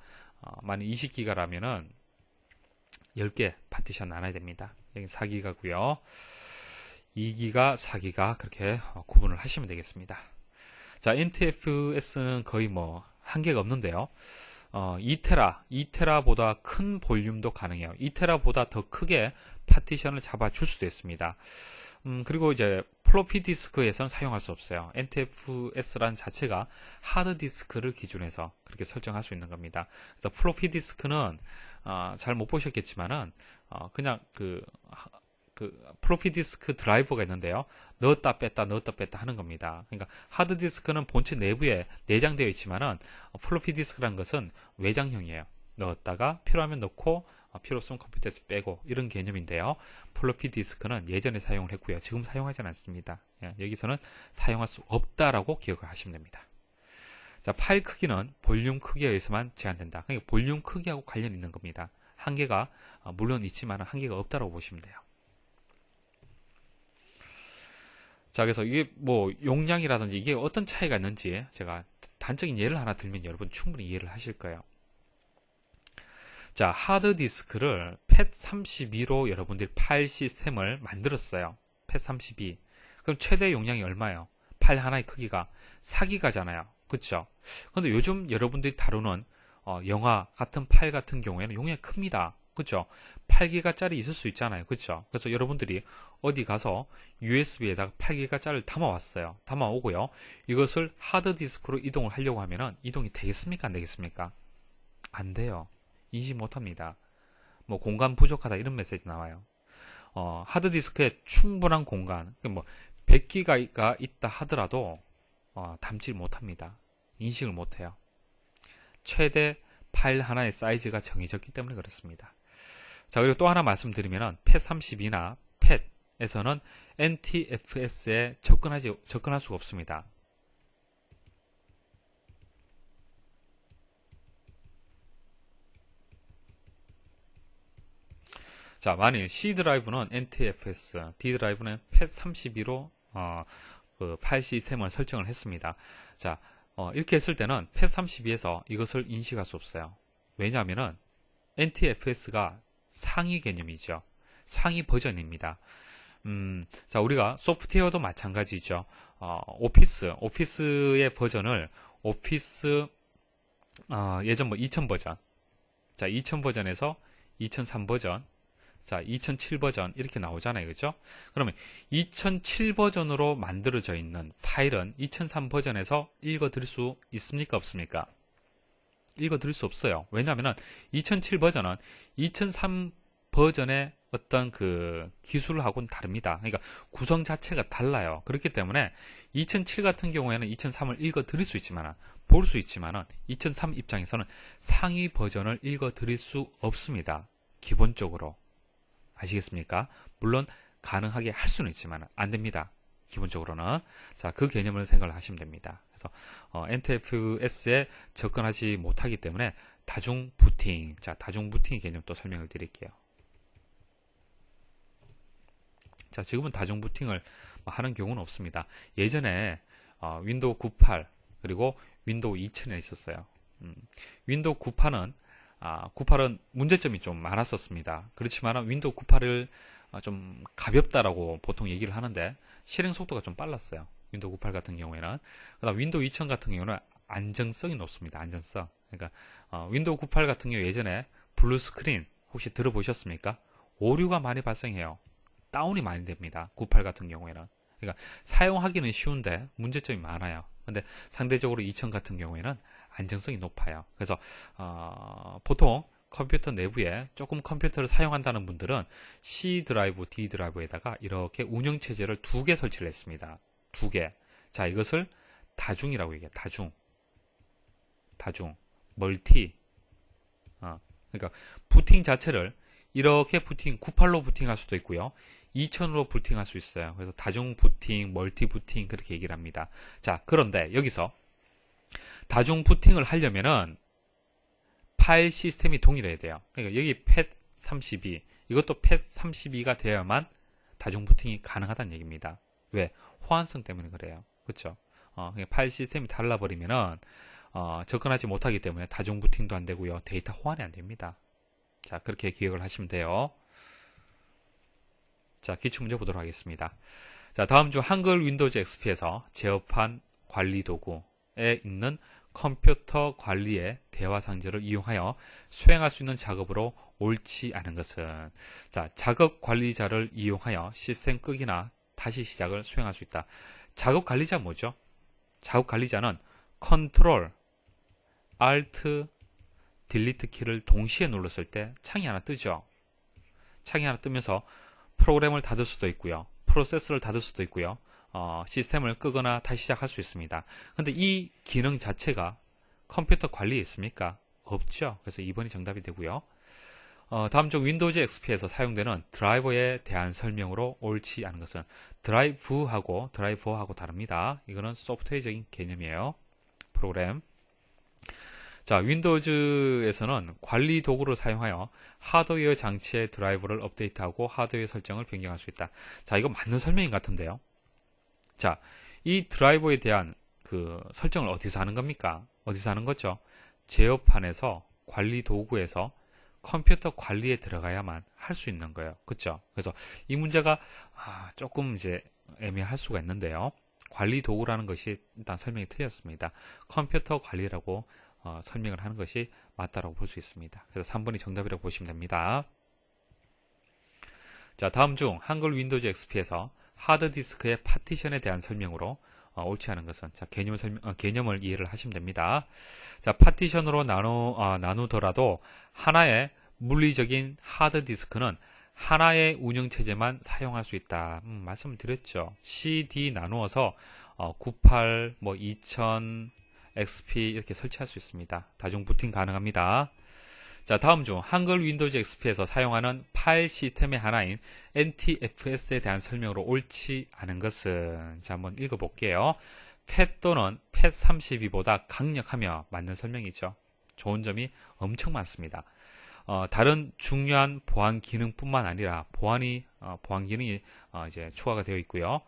만약 20기가라면은 10개 파티션 나눠야 됩니다. 여기 4기가고요. 2기가, 4기가 그렇게 구분을 하시면 되겠습니다. 자, NTFS는 거의 뭐 한계가 없는데요. 2테라보다 큰 볼륨도 가능해요. 2테라보다 더 크게 파티션을 잡아줄 수도 있습니다. 그리고 이제 플로피 디스크에서는 사용할 수 없어요. NTFS라는 자체가 하드디스크를 기준해서 그렇게 설정할 수 있는 겁니다. 그래서 플로피 디스크는 잘 못 보셨겠지만은 그냥 그 플로피 디스크 드라이버가 있는데요. 넣었다 뺐다 넣었다 뺐다 하는 겁니다. 그러니까 하드 디스크는 본체 내부에 내장되어 있지만은 플로피 디스크라는 것은 외장형이에요. 넣었다가 필요하면 넣고 필요 없으면 컴퓨터에서 빼고 이런 개념인데요. 플로피 디스크는 예전에 사용을 했고요. 지금 사용하지는 않습니다. 여기서는 사용할 수 없다라고 기억을 하시면 됩니다. 자, 파일 크기는 볼륨 크기에 의해서만 제한된다. 그러니까 볼륨 크기하고 관련 있는 겁니다. 한계가 물론 있지만 한계가 없다라고 보시면 돼요. 자, 그래서 이게 뭐 용량이라든지 이게 어떤 차이가 있는지 제가 단적인 예를 하나 들면 여러분 충분히 이해를 하실 거예요. 자, 하드디스크를 팻32로 여러분들이 파일 시스템을 만들었어요. 팻32. 그럼 최대 용량이 얼마예요? 파일 하나의 크기가 4기가잖아요. 그쵸? 근데 요즘 여러분들이 다루는 영화 같은 파일 같은 경우에는 용량이 큽니다. 그쵸? 8기가짜리 있을 수 있잖아요. 그쵸? 그래서 여러분들이 어디 가서 USB에다가 8기가짜리를 담아왔어요. 담아오고요. 이것을 하드디스크로 이동을 하려고 하면은 이동이 되겠습니까? 안 되겠습니까? 안 돼요. 인식 못합니다. 뭐 공간 부족하다 이런 메시지 나와요. 하드디스크에 충분한 공간, 뭐 100기가가 있다 하더라도 담지 못합니다. 인식을 못해요. 최대 파일 하나의 사이즈가 정해졌기 때문에 그렇습니다. 자, 그리고 또 하나 말씀드리면 팻32나 팻에서는 NTFS에 접근할 수가 없습니다. 자, 만일 C 드라이브는 NTFS, D 드라이브는 팻32로 그 파일 시스템을 설정을 했습니다. 자, 이렇게 했을 때는 팻32에서 이것을 인식할 수 없어요. 왜냐하면은 NTFS가 상위 개념이죠. 상위 버전입니다. 자, 우리가 소프트웨어도 마찬가지죠. 오피스의 버전을 오피스 예전 뭐 2000 버전, 자 2000 버전에서 2003 버전, 자 2007 버전 이렇게 나오잖아요, 그죠? 그러면 2007 버전으로 만들어져 있는 파일은 2003 버전에서 읽어드릴 수 있습니까, 없습니까? 읽어드릴 수 없어요. 왜냐하면 2007 버전은 2003 버전의 어떤 그 기술하고는 다릅니다. 그러니까 구성 자체가 달라요. 그렇기 때문에 2007 같은 경우에는 2003을 읽어드릴 수 있지만, 볼 수 있지만 2003 입장에서는 상위 버전을 읽어드릴 수 없습니다. 기본적으로. 아시겠습니까? 물론 가능하게 할 수는 있지만 안 됩니다. 기본적으로는. 자, 그 개념을 생각을 하시면 됩니다. 그래서 NTFS에 접근하지 못하기 때문에 다중 부팅, 자, 다중 부팅 개념 또 설명을 드릴게요. 자, 지금은 다중 부팅을 하는 경우는 없습니다. 예전에 윈도우 98 그리고 윈도우 2000에 있었어요. 윈도우 98은 98은 문제점이 좀 많았었습니다. 그렇지만 윈도우 98을 좀 가볍다라고 보통 얘기를 하는데 실행 속도가 좀 빨랐어요. 윈도우 98 같은 경우에는. 그다음 윈도우 2000 같은 경우는 안정성이 높습니다. 안정성. 그러니까 윈도우 98 같은 경우 예전에 블루 스크린 혹시 들어보셨습니까? 오류가 많이 발생해요. 다운이 많이 됩니다. 98 같은 경우에는. 그러니까 사용하기는 쉬운데 문제점이 많아요. 근데 상대적으로 2000 같은 경우에는 안정성이 높아요. 그래서 보통 컴퓨터 내부에 조금 컴퓨터를 사용한다는 분들은 C 드라이브, D 드라이브에다가 이렇게 운영체제를 2개 설치를 했습니다. 2개. 자, 이것을 다중이라고 얘기해요. 다중. 멀티. 그러니까 부팅 자체를 이렇게 부팅, 98로 부팅할 수도 있고요. 2000으로 부팅할 수 있어요. 그래서 다중 부팅, 멀티 부팅 그렇게 얘기를 합니다. 자, 그런데 여기서 다중 부팅을 하려면은 파일 시스템이 동일해야 돼요. 그러니까 여기 팻32, 이것도 팻32가 되어야만 다중 부팅이 가능하다는 얘기입니다. 왜? 호환성 때문에 그래요. 그렇죠? 그러니까 파일 시스템이 달라버리면은 접근하지 못하기 때문에 다중 부팅도 안 되고요. 데이터 호환이 안 됩니다. 자, 그렇게 기억을 하시면 돼요. 자, 기출문제 보도록 하겠습니다. 자, 다음 주 한글 윈도우즈 XP에서 제어판 관리 도구에 있는 컴퓨터 관리의 대화 상자를 이용하여 수행할 수 있는 작업으로 옳지 않은 것은, 자, 작업 관리자를 이용하여 시스템 끄기나 다시 시작을 수행할 수 있다. 작업 관리자 뭐죠? 작업 관리자는 컨트롤, 알트, 딜리트 키를 동시에 눌렀을 때 창이 하나 뜨죠. 창이 하나 뜨면서 프로그램을 닫을 수도 있고요. 프로세스를 닫을 수도 있고요. 시스템을 끄거나 다시 시작할 수 있습니다. 근데 이 기능 자체가 컴퓨터 관리에 있습니까? 없죠. 그래서 2번이 정답이 되고요. 다음 중 윈도우즈 XP에서 사용되는 드라이버에 대한 설명으로 옳지 않은 것은 드라이브하고 다릅니다. 이거는 소프트웨어적인 개념이에요. 프로그램. 자, 윈도우즈에서는 관리 도구를 사용하여 하드웨어 장치의 드라이버를 업데이트하고 하드웨어 설정을 변경할 수 있다. 자, 이거 맞는 설명인 것 같은데요. 자, 이 드라이버에 대한 그 설정을 어디서 하는 겁니까? 어디서 하는 거죠? 제어판에서 관리 도구에서 컴퓨터 관리에 들어가야만 할 수 있는 거예요. 그렇죠? 그래서 이 문제가 조금 이제 애매할 수가 있는데요. 관리 도구라는 것이 일단 설명이 틀렸습니다. 컴퓨터 관리라고 설명을 하는 것이 맞다라고 볼 수 있습니다. 그래서 3번이 정답이라고 보시면 됩니다. 자, 다음 중 한글 윈도우즈 XP에서 하드디스크의 파티션에 대한 설명으로 옳지 않은 것은, 자, 개념을 이해를 하시면 됩니다. 자, 파티션으로 나누더라도 하나의 물리적인 하드디스크는 하나의 운영체제만 사용할 수 있다. 말씀을 드렸죠. CD 나누어서 98, 2000, XP 이렇게 설치할 수 있습니다. 다중 부팅 가능합니다. 자, 다음 중 한글 윈도우즈 XP에서 사용하는 파일 시스템의 하나인 NTFS에 대한 설명으로 옳지 않은 것은, 자, 한번 읽어볼게요. 팻 또는 팻32보다 강력하며 맞는 설명이죠. 좋은 점이 엄청 많습니다. 다른 중요한 보안 기능뿐만 아니라 보안 기능이 이제 추가가 되어 있고요.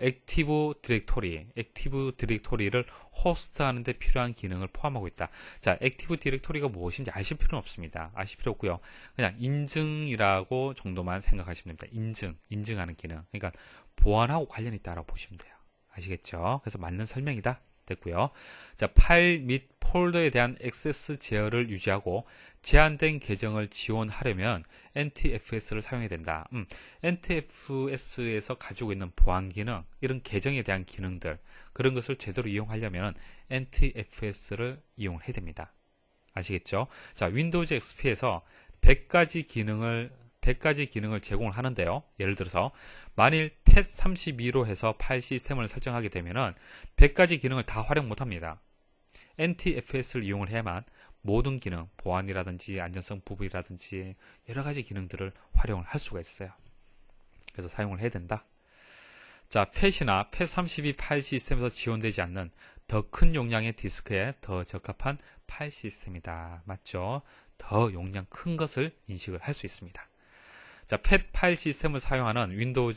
액티브 디렉토리를 호스트하는 데 필요한 기능을 포함하고 있다. 자, 액티브 디렉토리가 무엇인지 아실 필요는 없습니다. 아실 필요 없고요. 그냥 인증이라고 정도만 생각하시면 됩니다. 인증하는 기능. 그러니까 보안하고 관련이 있다라고 보시면 돼요. 아시겠죠? 그래서 맞는 설명이다. 됐고요. 자, 파일 및 폴더에 대한 액세스 제어를 유지하고 제한된 계정을 지원하려면 NTFS를 사용해야 된다. NTFS에서 가지고 있는 보안 기능, 이런 계정에 대한 기능들, 그런 것을 제대로 이용하려면 NTFS를 이용을 해야 됩니다. 아시겠죠? 자, 윈도우즈 XP에서 100가지 기능을 제공을 하는데요. 예를 들어서 만일 팻32로 해서 파일 시스템을 설정하게 되면은 100가지 기능을 다 활용 못합니다. NTFS를 이용을 해야만 모든 기능, 보안이라든지 안전성 부분이라든지 여러 가지 기능들을 활용을 할 수가 있어요. 그래서 사용을 해야 된다. 자, 팻이나 팻32 파일 시스템에서 지원되지 않는 더 큰 용량의 디스크에 더 적합한 파일 시스템이다. 맞죠? 더 용량 큰 것을 인식을 할 수 있습니다. 자, 팻 파일 시스템을 사용하는 윈도우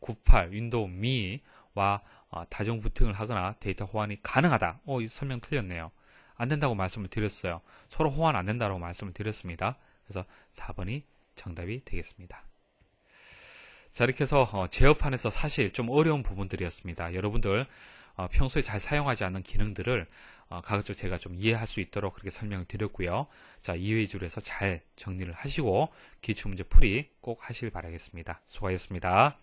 98, 윈도우 미와 다중 부팅을 하거나 데이터 호환이 가능하다. 이 설명 틀렸네요. 안 된다고 말씀을 드렸어요. 서로 호환 안 된다고 말씀을 드렸습니다. 그래서 4번이 정답이 되겠습니다. 자, 이렇게 해서 제어판에서 사실 좀 어려운 부분들이었습니다. 여러분들 평소에 잘 사용하지 않는 기능들을 가급적 제가 좀 이해할 수 있도록 그렇게 설명을 드렸고요. 자, 2회 위주로 해서 잘 정리를 하시고 기출문제 풀이 꼭 하시길 바라겠습니다. 수고하셨습니다.